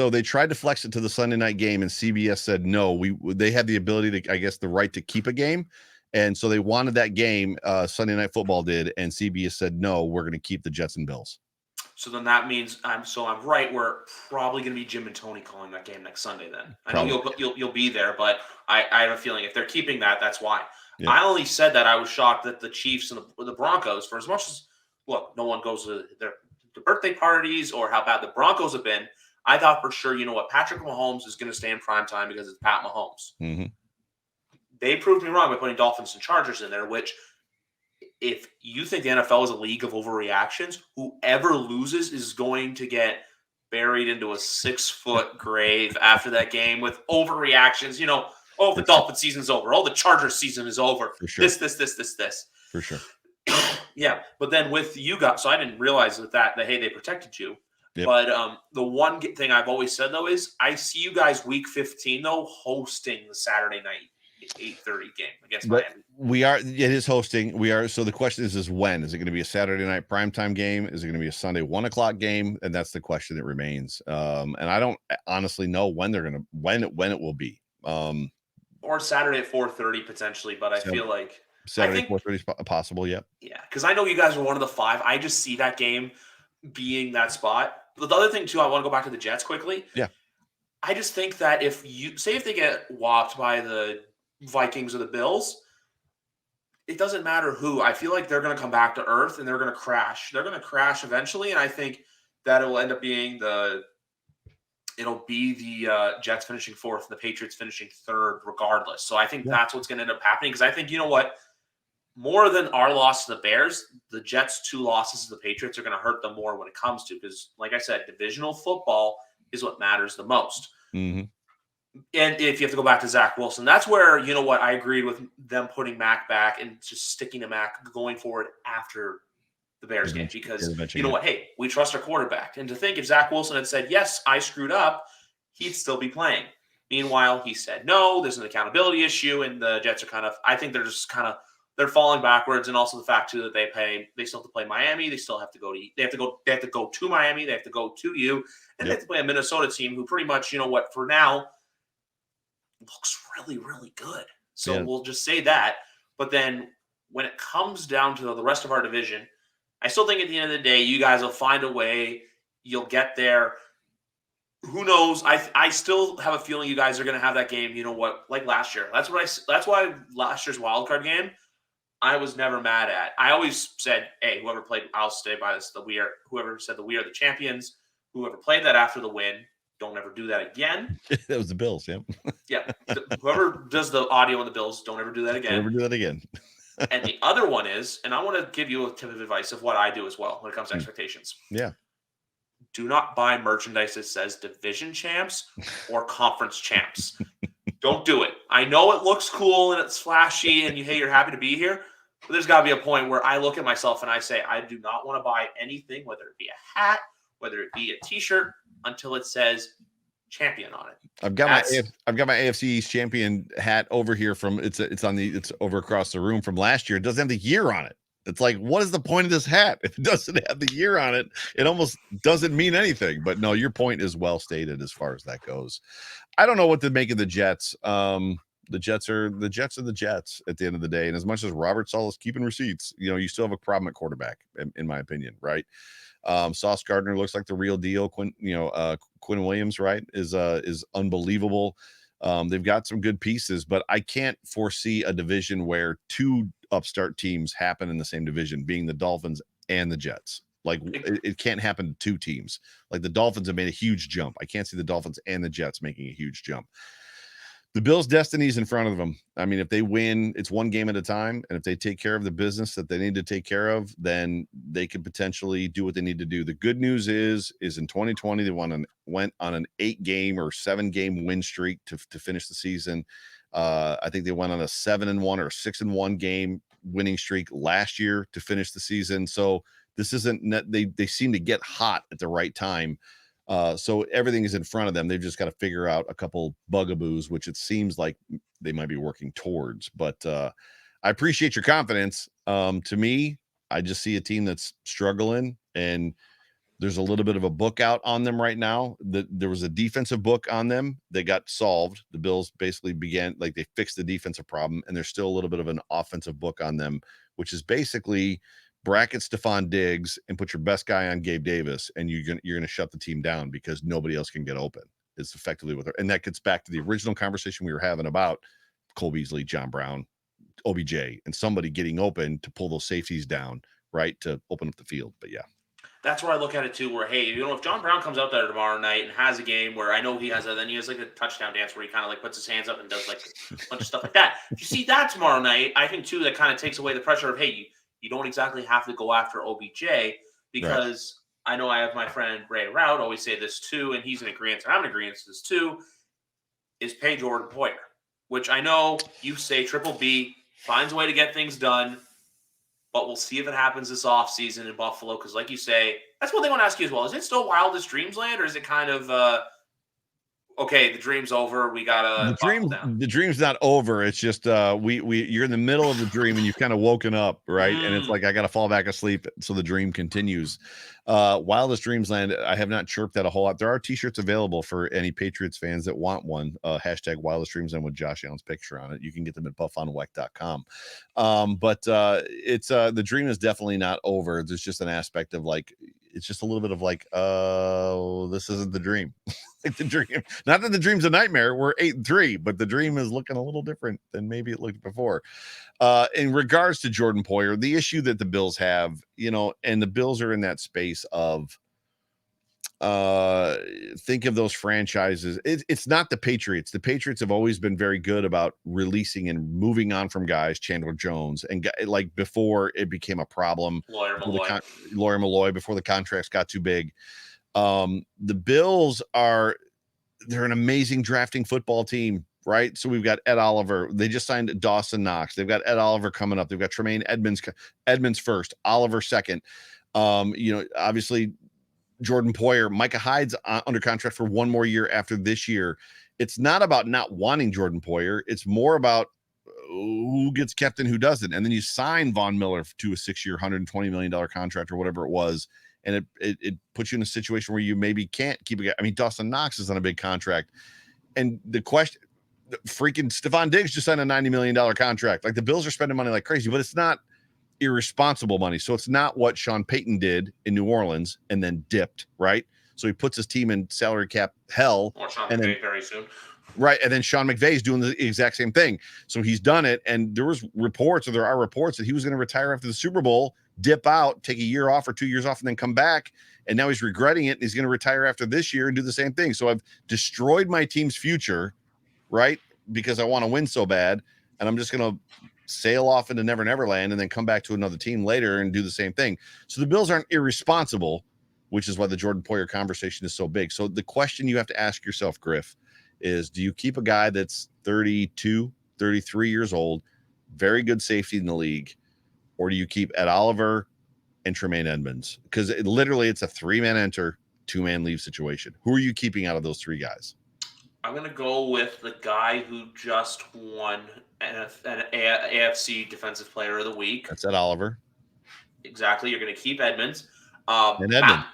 they tried to flex it to the Sunday night game, and CBS said no. They had the ability to, I guess, the right to keep a game, and so they wanted that game. Sunday Night Football did, and CBS said no. We're going to keep the Jets and Bills. So then that means I'm right. We're probably going to be Jim and Tony calling that game next Sunday. Then I know you'll be there, but I have a feeling if they're keeping that, that's why. Yeah. I only said that I was shocked that the Chiefs and the Broncos, for as much as no one goes to their birthday parties or how bad the Broncos have been, I thought for sure, Patrick Mahomes is going to stay in prime time because it's Pat Mahomes. Mm-hmm. They proved me wrong by putting Dolphins and Chargers in there, which if you think the NFL is a league of overreactions, whoever loses is going to get buried into a 6-foot grave after that game with overreactions. The Dolphin season's over. The Chargers season is over. For sure. This. For sure. Yeah, but then with you guys, so I didn't realize that hey, they protected you. Yep. But the one thing I've always said though is I see you guys week 15 though hosting the Saturday night 8:30 game against Miami. It is hosting. We are. So the question is when? Is it going to be a Saturday night primetime game? Is it going to be a Sunday 1:00 game? And that's the question that remains. And I don't honestly know when it will be. Or Saturday at 4:30 potentially, but I feel like Saturday 4:30 is possible. Yep. Yeah, because I know you guys are one of the 5. I just see that game being that spot. But the other thing too, I want to go back to the Jets quickly. Yeah. I just think that if they get whopped by the Vikings or the Bills, it doesn't matter who. I feel like they're going to come back to earth and they're going to crash. They're going to crash eventually, and I think that it will end up being the it'll be the Jets finishing 4th and the Patriots finishing 3rd regardless. So I think that's what's going to end up happening, because I think, you know what, more than our loss to the Bears, the Jets' 2 losses to the Patriots are going to hurt them more when it comes to, because like I said, divisional football is what matters the most. Mm-hmm. And if you have to go back to Zach Wilson, that's where, you know what, I agreed with them putting Mac back and just sticking to Mac going forward after the Bears game, because you know what, hey, we trust our quarterback. And to think if Zach Wilson had said, yes, I screwed up, he'd still be playing. Meanwhile, he said, no, there's an accountability issue, and the Jets are I think they're just they're falling backwards. And also the fact too that they still have to play Miami. They still have to go they have to go to Miami. They have to go to you, and they have to play a Minnesota team who pretty much, you know what, for now looks really, really good. So we'll just say that. But then when it comes down to the rest of our division, I still think at the end of the day, you guys will find a way. You'll get there. Who knows? I still have a feeling you guys are going to have that game. You know what? Like last year. That's why last year's wild card game, I was never mad at. I always said, "Hey, whoever played, I'll stay by this. Whoever said that we are the champions. Whoever played that after the win, don't ever do that again." That was the Bills. Yeah. Yeah. Whoever does the audio on the Bills, don't ever do that again. Don't ever do that again. And the other one is, and I want to give you a tip of advice of what I do as well when it comes to expectations. Yeah. Do not buy merchandise that says division champs or conference champs. Don't do it. I know it looks cool and it's flashy and you're happy to be here, but there's got to be a point where I look at myself and I say, I do not want to buy anything, whether it be a hat, whether it be a t-shirt, until it says champion on it. I've got my AFC East champion hat over here from it's over across the room from last year. It doesn't have the year on it. It's like, what is the point of this hat? If it doesn't have the year on it, it almost doesn't mean anything. But no, your point is well stated as far as that goes. I don't know what to make of the Jets. The Jets are the Jets at the end of the day. And as much as Robert Saleh is keeping receipts, you still have a problem at quarterback, in my opinion, right? Sauce Gardner looks like the real deal. Quinn Williams, right, is unbelievable. They've got some good pieces, but I can't foresee a division where 2 upstart teams happen in the same division, being the Dolphins and the Jets. Like it can't happen to 2 teams. Like the Dolphins have made a huge jump. I can't see the Dolphins and the Jets making a huge jump. The Bills' destiny is in front of them. I mean, if they win, it's one game at a time. And if they take care of the business that they need to take care of, then they could potentially do what they need to do. The good news is in 2020, they went on an 8-game or 7-game win streak to finish the season. I think they went on a 7-1 or 6-1 game winning streak last year to finish the season. So this isn't, they seem to get hot at the right time. So everything is in front of them. They've just got to figure out a couple bugaboos, which it seems like they might be working towards. But I appreciate your confidence. To me, I just see a team that's struggling, and there's a little bit of a book out on them right now. There was a defensive book on them that got solved. The Bills basically they fixed the defensive problem, and there's still a little bit of an offensive book on them, which is basically bracket Stephon Diggs and put your best guy on Gabe Davis, and you're going to shut the team down because nobody else can get open. It's effectively what and that gets back to the original conversation we were having about Cole Beasley, John Brown, OBJ, and somebody getting open to pull those safeties down, right, to open up the field. But yeah. That's where I look at it too, where, hey, if John Brown comes out there tomorrow night and has a game where I know he has like a touchdown dance where he kind of like puts his hands up and does like a bunch of stuff like that. If you see that tomorrow night, I think too, that kind of takes away the pressure of, hey, you don't exactly have to go after OBJ, because right. I know I have my friend Ray Rout always say this too, and he's in agreement, and I'm in agreement to this too, is pay Jordan Poyer, which I know you say Triple B finds a way to get things done, but we'll see if it happens this offseason in Buffalo, because like you say, that's what they want to ask you as well. Is it still wildest dreams land, or is it kind of okay, the dream's over, we gotta the dream's not over. It's just you're in the middle of the dream and you've kind of woken up, right? And it's like I gotta fall back asleep so the dream continues. Wildest dreams land, I have not chirped that a whole lot. There are t-shirts available for any Patriots fans that want one. Hashtag Wildest Dreams Land with Josh Allen's picture on it. You can get them at buffonweck.com. But it's the dream is definitely not over. There's just an aspect of like, it's just a little bit of like, this isn't the dream. Like the dream, not that the dream's a nightmare. We're 8-3, but the dream is looking a little different than maybe it looked before. In regards to Jordan Poyer, the issue that the Bills have, and the Bills are in that space of think of those franchises. It's not the Patriots. The Patriots have always been very good about releasing and moving on from guys, Chandler Jones, and like before it became a problem. Lawyer Malloy, before the contracts got too big. The Bills they're an amazing drafting football team, right? So we've got Ed Oliver. They just signed Dawson Knox. They've got Ed Oliver coming up. They've got Tremaine Edmonds first, Oliver second. Obviously Jordan Poyer, Micah Hyde's under contract for one more year after this year. It's not about not wanting Jordan Poyer. It's more about who gets kept and who doesn't. And then you sign Von Miller to a 6-year, $120 million contract or whatever it was. And it puts you in a situation where you maybe can't keep a guy. I mean, Dawson Knox is on a big contract. And the question, freaking Stephon Diggs just signed a $90 million contract. Like, the Bills are spending money like crazy, but it's not irresponsible money. So it's not what Sean Payton did in New Orleans and then dipped, right? So he puts his team in salary cap hell. Or Sean McVay very soon. Right. And then Sean McVay is doing the exact same thing. So he's done it. And there are reports that he was going to retire after the Super Bowl, dip out, take a year off or 2 years off, and then come back. And now he's regretting it. And he's going to retire after this year and do the same thing. So I've destroyed my team's future, right? Because I want to win so bad. And I'm just going to sail off into Never Never Land and then come back to another team later and do the same thing. So the Bills aren't irresponsible, which is why the Jordan Poyer conversation is so big. So the question you have to ask yourself, Griff, is do you keep a guy that's 32, 33 years old, very good safety in the league, or do you keep Ed Oliver and Tremaine Edmonds? Because it's a 3-man enter, 2-man leave situation. Who are you keeping out of those 3 guys? I'm going to go with the guy who just won an AFC Defensive Player of the Week. That's Ed Oliver. Exactly. You're going to keep Edmonds. And Edmonds.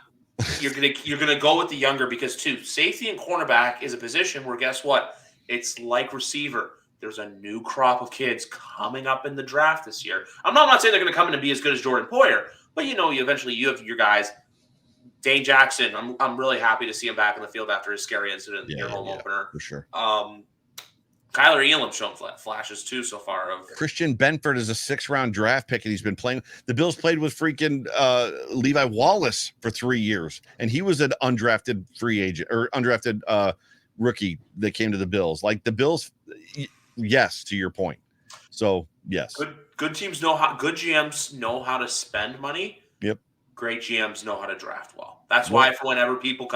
You're gonna go with the younger because safety and cornerback is a position where, guess what? It's like receiver. There's a new crop of kids coming up in the draft this year. I'm not saying they're going to come in and be as good as Jordan Poyer, but you eventually you have your guys. Dane Jackson, I'm really happy to see him back in the field after his scary incident in your home opener. For sure. Kyler Elam's shown flashes too so far. Christian Benford is a 6th-round draft pick, and he's been playing. The Bills played with freaking Levi Wallace for 3 years, and he was an undrafted free agent or undrafted rookie that came to the Bills. Like, the Bills, yes, to your point. So yes, good teams good GMs know how to spend money. Yep. Great GMs know how to draft well. That's why whenever people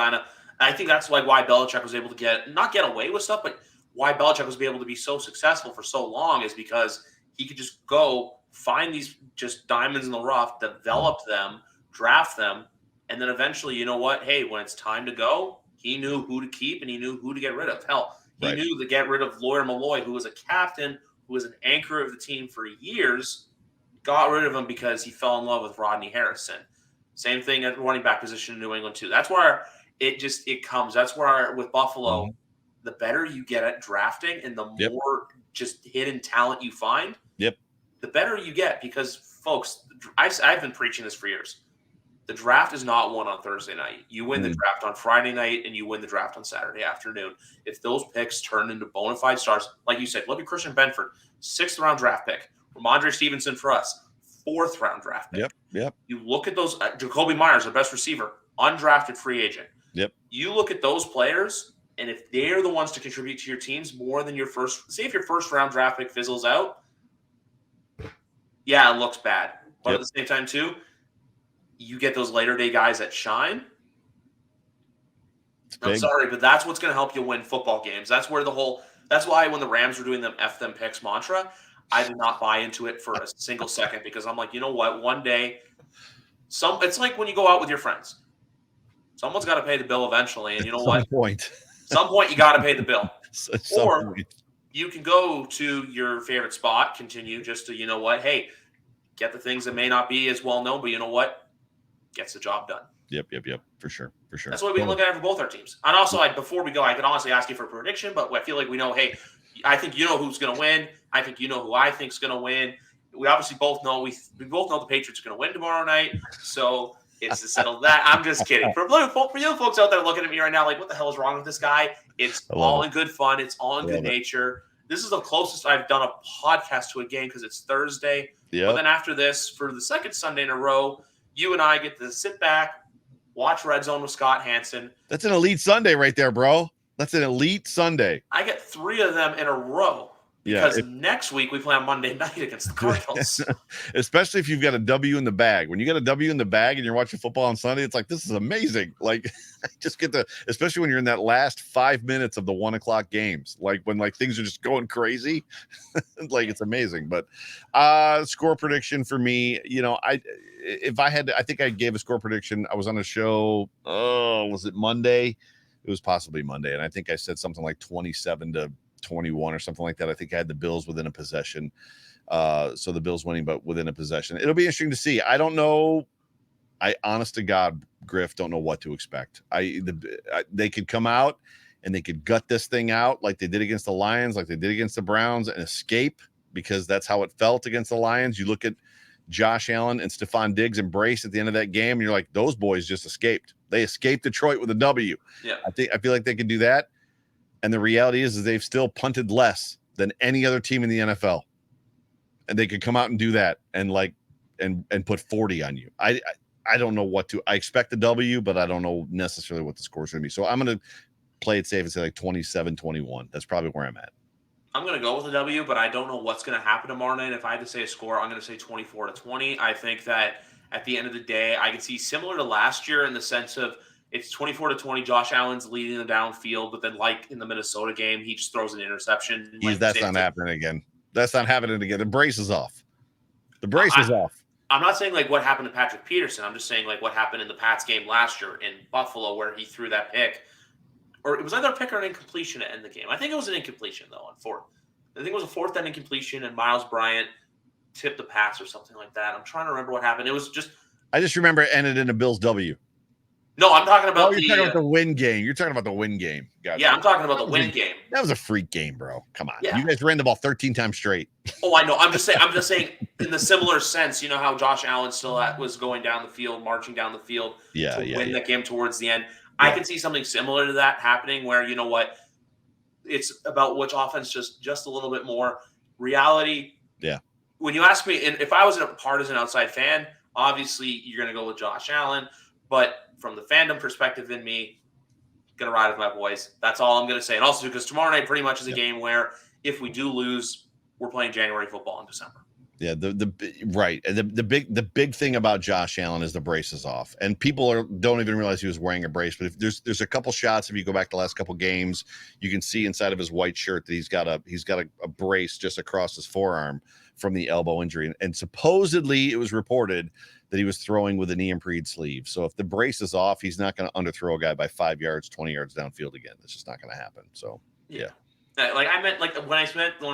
I think that's like why Belichick was able to not get away with stuff, but why Belichick was able to be so successful for so long is because he could just go find these just diamonds in the rough, develop them, draft them, and then eventually, you know what? Hey, when it's time to go, he knew who to keep and he knew who to get rid of. Hell, he knew to get rid of Lawyer Malloy, who was a captain, who was an anchor of the team for years, got rid of him because he fell in love with Rodney Harrison. Same thing at running back position in New England too. That's where it comes. That's where with Buffalo, the better you get at drafting and the more just hidden talent you find, the better you get. Because, folks, I've been preaching this for years. The draft is not won on Thursday night. You win the draft on Friday night and you win the draft on Saturday afternoon. If those picks turn into bona fide stars, like you said, look at Christian Benford, 6th-round draft pick. Ramondre Stevenson for us, 4th-round draft pick. Yep. You look at those, Jacoby Myers, the best receiver, undrafted free agent. Yep. You look at those players, and if they're the ones to contribute to your teams more than if your 1st-round draft pick fizzles out, it looks bad. But at the same time, too, you get those later-day guys that shine. I'm sorry, but that's what's going to help you win football games. That's why when the Rams were doing them F them picks mantra, I did not buy into it for a single second, because I'm like, you know what? One day, it's like when you go out with your friends. Someone's got to pay the bill eventually, and you know what? Some point you got to pay the bill. Or you can go to your favorite spot, continue just to, you know what? Hey, get the things that may not be as well known, but you know what? Gets the job done. Yep. For sure. That's what we can look at for both our teams. And also, before we go, I could honestly ask you for a prediction, but I feel like we know, hey, I think you know who's going to win. I think you know who I think is going to win. We obviously both know we both know the Patriots are going to win tomorrow night. So it's to settle that. I'm just kidding. For you folks out there looking at me right now, like, what the hell is wrong with this guy? It's all in good fun. It's all in good nature. This is the closest I've done a podcast to a game because it's Thursday. But then after this, for the second Sunday in a row, you and I get to sit back, watch Red Zone with Scott Hansen. That's an elite Sunday right there, bro. That's an elite Sunday. I get 3 of them in a row. Because next week we play on Monday night against the Cardinals. Especially if you've got a W in the bag. When you got a W in the bag and you're watching football on Sunday, it's like, this is amazing. Like, just get especially when you're in that last 5 minutes of the 1 o'clock games, like when like things are just going crazy. Like, it's amazing. But score prediction for me, I think I gave a score prediction. I was on a show. Was it Monday? It was possibly Monday. And I think I said something like 27-21 or something like that. I think I had the Bills within a possession. So the Bills winning, but within a possession. It'll be interesting to see. I don't know. I honest to God, Griff, don't know what to expect. They could come out and they could gut this thing out like they did against the Lions, like they did against the Browns, and escape, because that's how it felt against the Lions. You look at Josh Allen and Stephon Diggs embrace at the end of that game, and you're like, those boys just escaped. They escaped Detroit with a W. Yeah. I feel like they could do that. And the reality is they've still punted less than any other team in the NFL. And they could come out and do that and and put 40 on you. I don't know what to. I expect the W, but I don't know necessarily what the score is going to be. So I'm going to play it safe and say like 27-21. That's probably where I'm at. I'm going to go with the W, but I don't know what's going to happen tomorrow night. If I had to say a score, I'm going to say 24-20. I think that at the end of the day, I can see similar to last year in the sense of it's 24-20. Josh Allen's leading the downfield, but then like in the Minnesota game, he just throws an interception. That's not happening again. That's not happening again. The brace is off. The brace is off. I'm not saying like what happened to Patrick Peterson. I'm just saying like what happened in the Pats game last year in Buffalo where he threw that pick. Or it was either a pick or an incompletion to end the game. I think it was an incompletion, though, on fourth. I think it was a fourth down incompletion, and Miles Bryant tipped the pass or something like that. I'm trying to remember what happened. It was just... I just remember it ended in a Bills W. No, I'm talking about you're talking about the win game. You're talking about the win game. Gotcha. Yeah, I'm talking about the win game. That was a freak game, bro. Come on. Yeah. You guys ran the ball 13 times straight. Oh, I know. I'm just saying in the similar sense, you know how Josh Allen still was going down the field, marching down the field to win that game towards the end. Yeah. I can see something similar to that happening where, you know what, it's about which offense just a little bit more. Reality. Yeah. When you ask me, and if I was a partisan outside fan, obviously you're going to go with Josh Allen. But from the fandom perspective in me, going to ride with my boys. That's all I'm going to say. And also because tomorrow night pretty much is a game where if we do lose, we're playing January football in December. Yeah, right. And the big thing about Josh Allen is the brace is off, and people don't even realize he was wearing a brace. But if there's a couple shots, if you go back the last couple games, you can see inside of his white shirt that he's got a brace just across his forearm from the elbow injury, and supposedly it was reported that he was throwing with a knee and pre sleeve. So if the brace is off, he's not going to underthrow a guy by 5 yards, 20 yards downfield again. That's just not going to happen. So yeah. Like I meant, like when I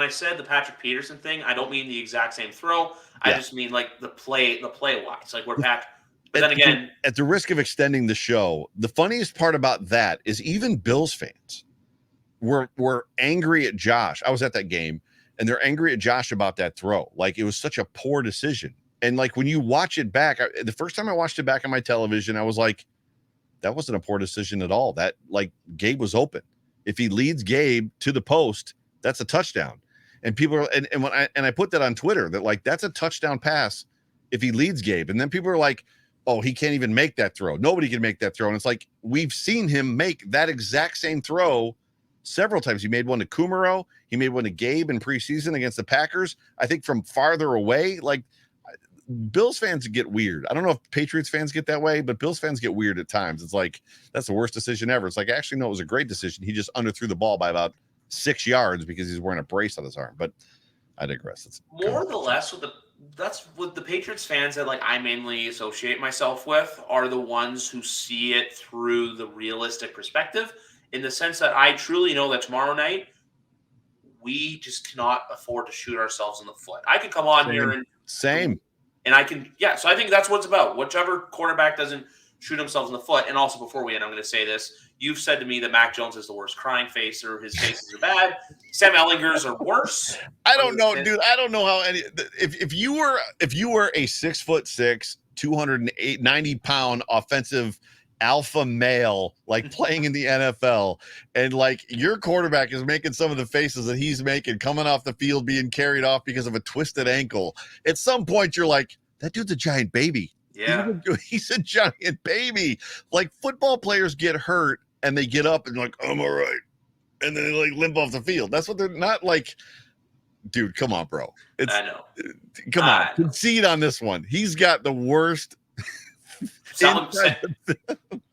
said the Patrick Peterson thing, I don't mean the exact same throw. I just mean like the play wise, like where Pat. But then again, at the risk of extending the show, the funniest part about that is even Bills fans were angry at Josh. I was at that game, and they're angry at Josh about that throw. Like it was such a poor decision. And like when you watch it back, the first time I watched it back on my television, I was like, that wasn't a poor decision at all. That like Gabe was open. If he leads Gabe to the post, that's a touchdown. And people are, and when I put that on Twitter that like, that's a touchdown pass if he leads Gabe. And then people are like, oh, he can't even make that throw. Nobody can make that throw. And it's like, we've seen him make that exact same throw several times. He made one to Kumaro. He made one to Gabe in preseason against the Packers. I think from farther away, like Bills fans get weird. I don't know if Patriots fans get that way, but Bills fans get weird at times. It's like, that's the worst decision ever. It's like, actually, no, it was a great decision. He just underthrew the ball by about 6 yards because he's wearing a brace on his arm. But I digress. It's more or less that's what the Patriots fans that like I mainly associate myself with are the ones who see it through the realistic perspective, in the sense that I truly know that tomorrow night we just cannot afford to shoot ourselves in the foot. I could come on here and and I can, so I think that's what it's about. Whichever quarterback doesn't shoot themselves in the foot. And also, before we end, I'm going to say this. You've said to me that Mac Jones is the worst crying face, or his faces are bad. Sam Ellinger's are worse. I don't know, dude. I don't know how any. If you were a 6'6", 290-pound offensive alpha male, like playing in the NFL, and like your quarterback is making some of the faces that he's making coming off the field, being carried off because of a twisted ankle, at some point you're like, that dude's a giant baby. Yeah. He's a giant baby. Like football players get hurt and they get up and like, I'm all right. And then they like limp off the field. That's what they're not like. Dude, come on, bro. I know. Come on. Concede on this one. He's got the worst. Sam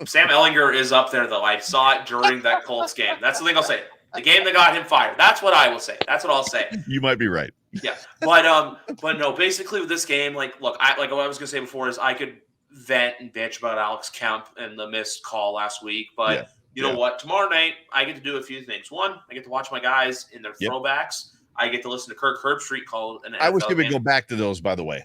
Ellinger is up there, though. I saw it during that Colts game. That's the thing I'll say. The game that got him fired. That's what I will say. That's what I'll say. You might be right. Yeah, but no. Basically, with this game, like what I was gonna say before is I could vent and bitch about Alex Kemp and the missed call last week, but you know what? Tomorrow night I get to do a few things. One, I get to watch my guys in their throwbacks. I get to listen to Kirk Herbstreit call an NFL I was going to game. go back to those, by the way.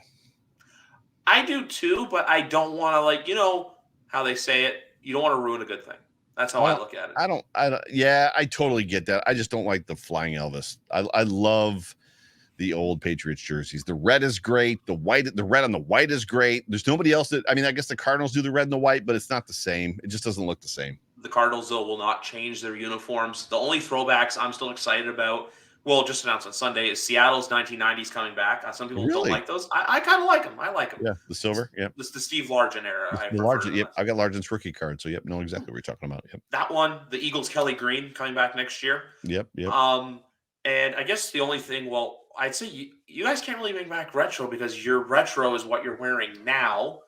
I do too, but I don't want to, like, you know how they say it. You don't want to ruin a good thing. That's how I look at it. I don't. Yeah, I totally get that. I just don't like the flying Elvis. I love the old Patriots jerseys. The red is great. The red on the white is great. There's nobody else that. I mean, I guess the Cardinals do the red and the white, but it's not the same. It just doesn't look the same. The Cardinals, though, will not change their uniforms. The only throwbacks I'm still excited about, well, just announced on Sunday, is Seattle's 1990s coming back. Some people don't like those. I kind of like them. I like them. Yeah, the silver. Yeah, this the Steve Largent era. The Largent. Yep, I got Largent's rookie card, so know exactly what you're talking about. Yep. That one, the Eagles Kelly Green coming back next year. Yep. And I guess the only thing, well, I'd say you guys can't really bring back retro because your retro is what you're wearing now.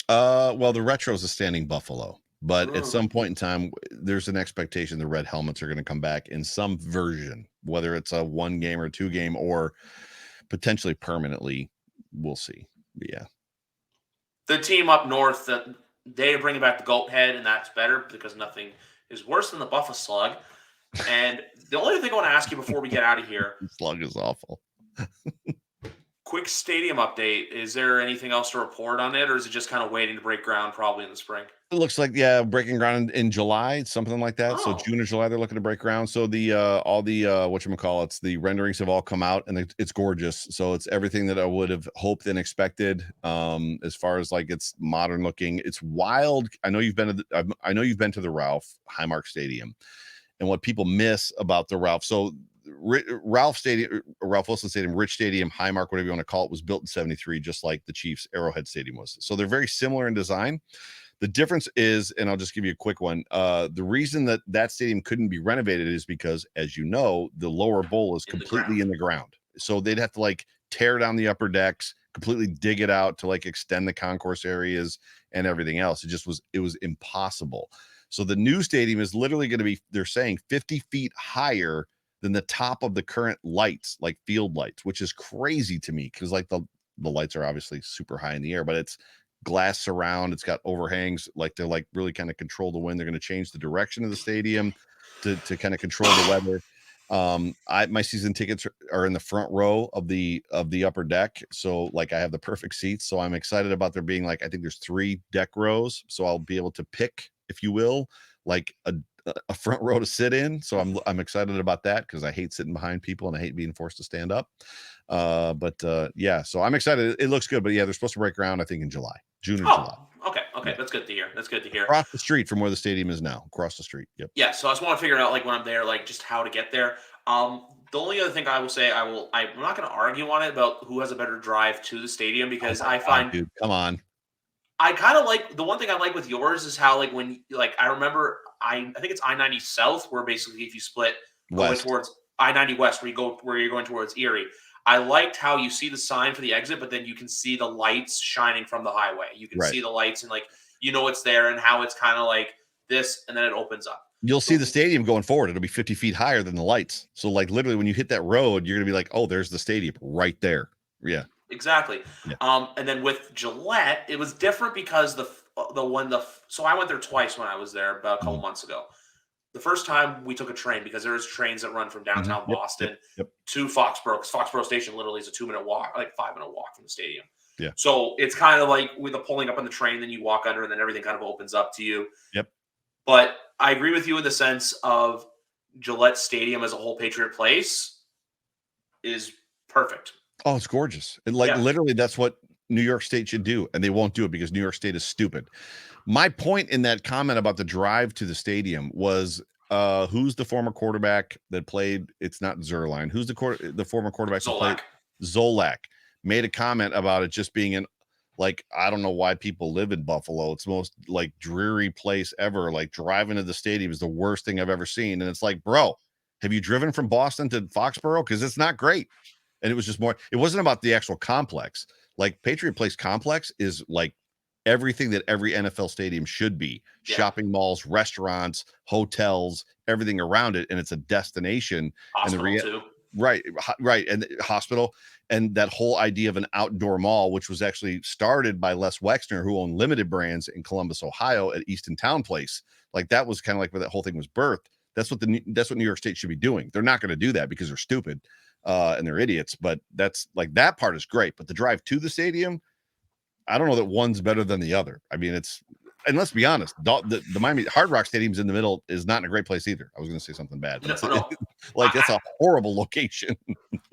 Well, the retro is a standing buffalo. But at some point in time, there's an expectation the red helmets are going to come back in some version, whether it's a 1 game or 2 game or potentially permanently. We'll see. But yeah. The team up north, they're bringing back the goat head, and that's better because nothing is worse than the Buffalo slug. And the only thing I want to ask you before we get out of here. The slug is awful. Quick stadium update. Is there anything else to report on it, or is it just kind of waiting to break ground probably in the spring? It looks like, breaking ground in July, something like that. So June or July, they're looking to break ground. So the all the whatchamacallits, the renderings have all come out, and it's gorgeous. So it's everything that I would have hoped and expected. As far as like it's modern looking, it's wild. I know you've been to the Ralph Highmark Stadium, and what people miss about the Ralph. So Ralph Wilson Stadium, Rich Stadium, Highmark, whatever you want to call it, was built in '73, just like the Chiefs Arrowhead Stadium was. So they're very similar in design. The difference is, and I'll just give you a quick one. The reason that stadium couldn't be renovated is because, as you know, the lower bowl is completely in the ground. So they'd have to like tear down the upper decks, completely dig it out to like extend the concourse areas and everything else. It was impossible. So the new stadium is literally going to be, they're saying 50 feet higher than the top of the current lights, like field lights, which is crazy to me because like the lights are obviously super high in the air, but it's glass surround. It's got overhangs, like to like really kind of control the wind. They're going to change the direction of the stadium to kind of control the weather. My season tickets are in the front row of the upper deck, so like I have the perfect seats. So I'm excited about there being like, I think there's 3 deck rows, so I'll be able to pick, if you will, like a front row to sit in. So I'm excited about that because I hate sitting behind people and I hate being forced to stand up. Yeah, so I'm excited. It looks good, but yeah, they're supposed to break ground, I think, in June or July. Okay. Yeah. That's good to hear. Across the street from where the stadium is now. Across the street. Yep. Yeah. So I just want to figure out, like, when I'm there, like, just how to get there. The only other thing I will say, I'm not going to argue on it about who has a better drive to the stadium because I find, dude, come on. I kind of like the one thing I like with yours is how, like, when, like, I remember I think it's I-90 South, where basically if you split going towards I-90 West, where you're going towards Erie. I liked how you see the sign for the exit, but then you can see the lights shining from the highway. You can see the lights and, like, you know it's there and how it's kind of like this, and then it opens up. You'll see the stadium going forward. It'll be 50 feet higher than the lights. So, like, literally when you hit that road, you're going to be like, oh, there's the stadium right there. Yeah. Exactly. Yeah. And then with Gillette, it was different because so I went there twice when I was there about a couple months ago. The first time we took a train because there's trains that run from downtown Boston to Foxborough, because Foxborough Station literally is a 2-minute walk, like 5-minute walk from the stadium. Yeah. So it's kind of like with the pulling up on the train, then you walk under, and then everything kind of opens up to you. Yep. But I agree with you in the sense of Gillette Stadium as a whole Patriot Place is perfect. Oh, it's gorgeous. And literally that's what New York State should do. And they won't do it because New York State is stupid. My point in that comment about the drive to the stadium was who's the former quarterback that played? It's not Zerline. Who's the former quarterback that played? Zolak made a comment about it just being Like, I don't know why people live in Buffalo. It's the most like dreary place ever. Like, driving to the stadium is the worst thing I've ever seen. And it's like, bro, have you driven from Boston to Foxborough? Because it's not great. And it was just more, it wasn't about the actual complex. Like, Patriot Place complex is like everything that every NFL stadium should be. Yeah. Shopping malls, restaurants, hotels, everything around it. And it's a destination. Hospital too. Right. And the hospital, and that whole idea of an outdoor mall, which was actually started by Les Wexner, who owned Limited Brands in Columbus, Ohio, at Easton Town Place. Like, that was kind of like where that whole thing was birthed. That's what New York State should be doing. They're not going to do that because they're stupid and they're idiots. But that's like, that part is great. But the drive to the stadium, I don't know that one's better than the other. I mean, and let's be honest, the Miami Hard Rock Stadium's in the middle is not in a great place either. I was going to say something bad, but like, it's a horrible location.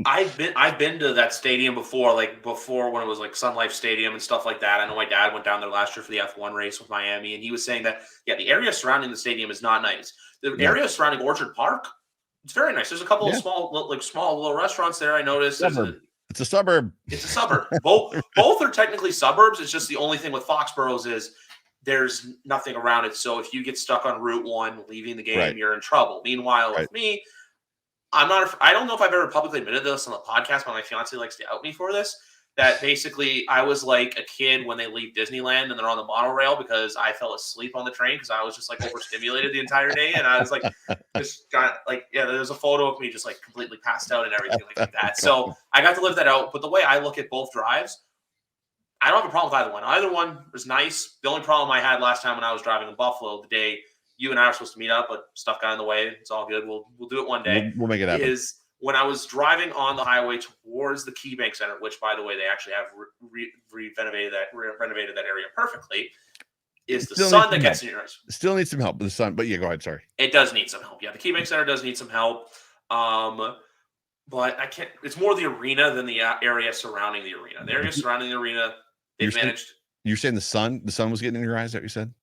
I've been to that stadium before, like before when it was like Sun Life Stadium and stuff like that. I know my dad went down there last year for the F1 race with Miami, and he was saying that the area surrounding the stadium is not nice. The area surrounding Orchard Park, it's very nice. There's a couple of small little restaurants there. I noticed. It's a suburb. It's a suburb. Both are technically suburbs. It's just the only thing with Foxborough's is there's nothing around it. So if you get stuck on Route 1 leaving the game, you're in trouble. Meanwhile, with me, I don't know if I've ever publicly admitted this on the podcast, but my fiance likes to out me for this, that basically I was like a kid when they leave Disneyland and they're on the monorail because I fell asleep on the train because I was just like overstimulated the entire day. And I was like, just got like, there's a photo of me just like completely passed out and everything like that. So I got to live that out. But the way I look at both drives, I don't have a problem with either one. Either one was nice. The only problem I had last time when I was driving in Buffalo, the day you and I were supposed to meet up, but stuff got in the way. It's all good. We'll do it one day. We'll make it happen. Is when I was driving on the highway towards the KeyBank Center, which, by the way, they actually have renovated that area perfectly, is the sun that gets in your eyes. Still needs some help with the sun, but yeah, go ahead. Sorry. It does need some help. Yeah, the KeyBank Center does need some help. But I can't. It's more the arena than the area surrounding the arena. The area surrounding the arena, they've managed. You're saying the sun was getting in your eyes, that you said?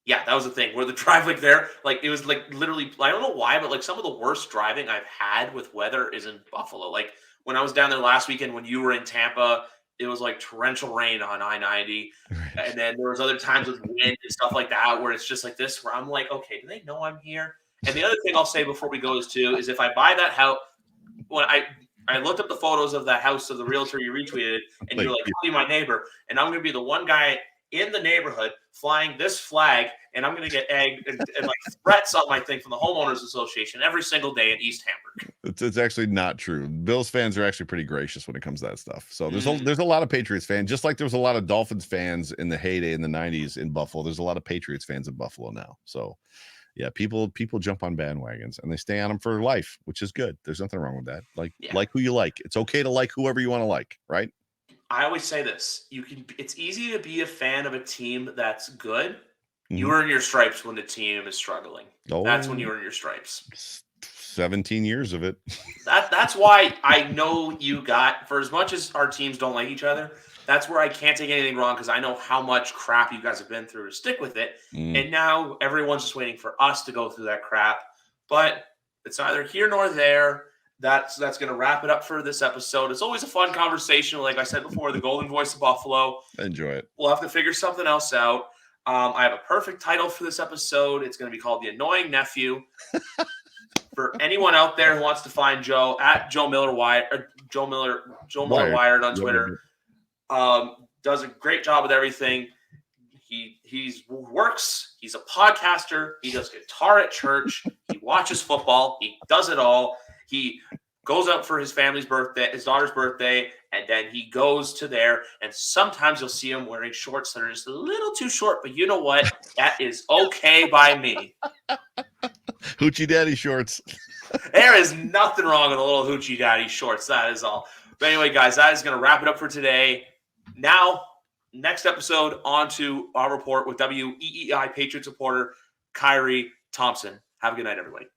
Yeah, that was the thing. Where the drive like there, like it was like literally, I don't know why, but like some of the worst driving I've had with weather is in Buffalo. Like when I was down there last weekend when you were in Tampa, it was like torrential rain on I-90. Right. And then there was other times with wind and stuff like that where it's just like this, where I'm like, okay, do they know I'm here? And the other thing I'll say before we go is if I buy that house, when I looked up the photos of that house of the realtor you retweeted, and you're like, I'll be my neighbor, and I'm going to be the one guy in the neighborhood flying this flag, and I'm going to get egged and like threats on my thing from the homeowners association every single day in East Hamburg. It's actually not true. Bills fans are actually pretty gracious when it comes to that stuff. So there's a lot of Patriots fans, just like there was a lot of Dolphins fans in the heyday in the 90s in Buffalo. There's a lot of Patriots fans in Buffalo now. So yeah, people jump on bandwagons and they stay on them for life, which is good. There's nothing wrong with that. Like who you like. It's okay to like whoever you want to like, right? I always say this: it's easy to be a fan of a team that's good. You earn your stripes when the team is struggling. That's when you earn your stripes. 17 years of it. That's why I know you got, for as much as our teams don't like each other, that's where I can't take anything wrong because I know how much crap you guys have been through to stick with it. And now everyone's just waiting for us to go through that crap. But it's neither here nor there. That's going to wrap it up for this episode. It's always a fun conversation. Like I said before, the golden voice of Buffalo. Enjoy it. We'll have to figure something else out. I have a perfect title for this episode. It's going to be called The Annoying Nephew. For anyone out there who wants to find Joe at Joe Miller Wired Wired on Twitter, does a great job with everything. He works. He's a podcaster. He does guitar at church. He watches football. He does it all. He goes out for his family's birthday, his daughter's birthday, and then he goes to there. And sometimes you'll see him wearing shorts that are just a little too short. But you know what? That is okay by me. Hoochie Daddy shorts. There is nothing wrong with a little Hoochie Daddy shorts. That is all. But anyway, guys, that is going to wrap it up for today. Now, next episode, on to our report with WEEI Patriots reporter Kyrie Thompson. Have a good night, everybody.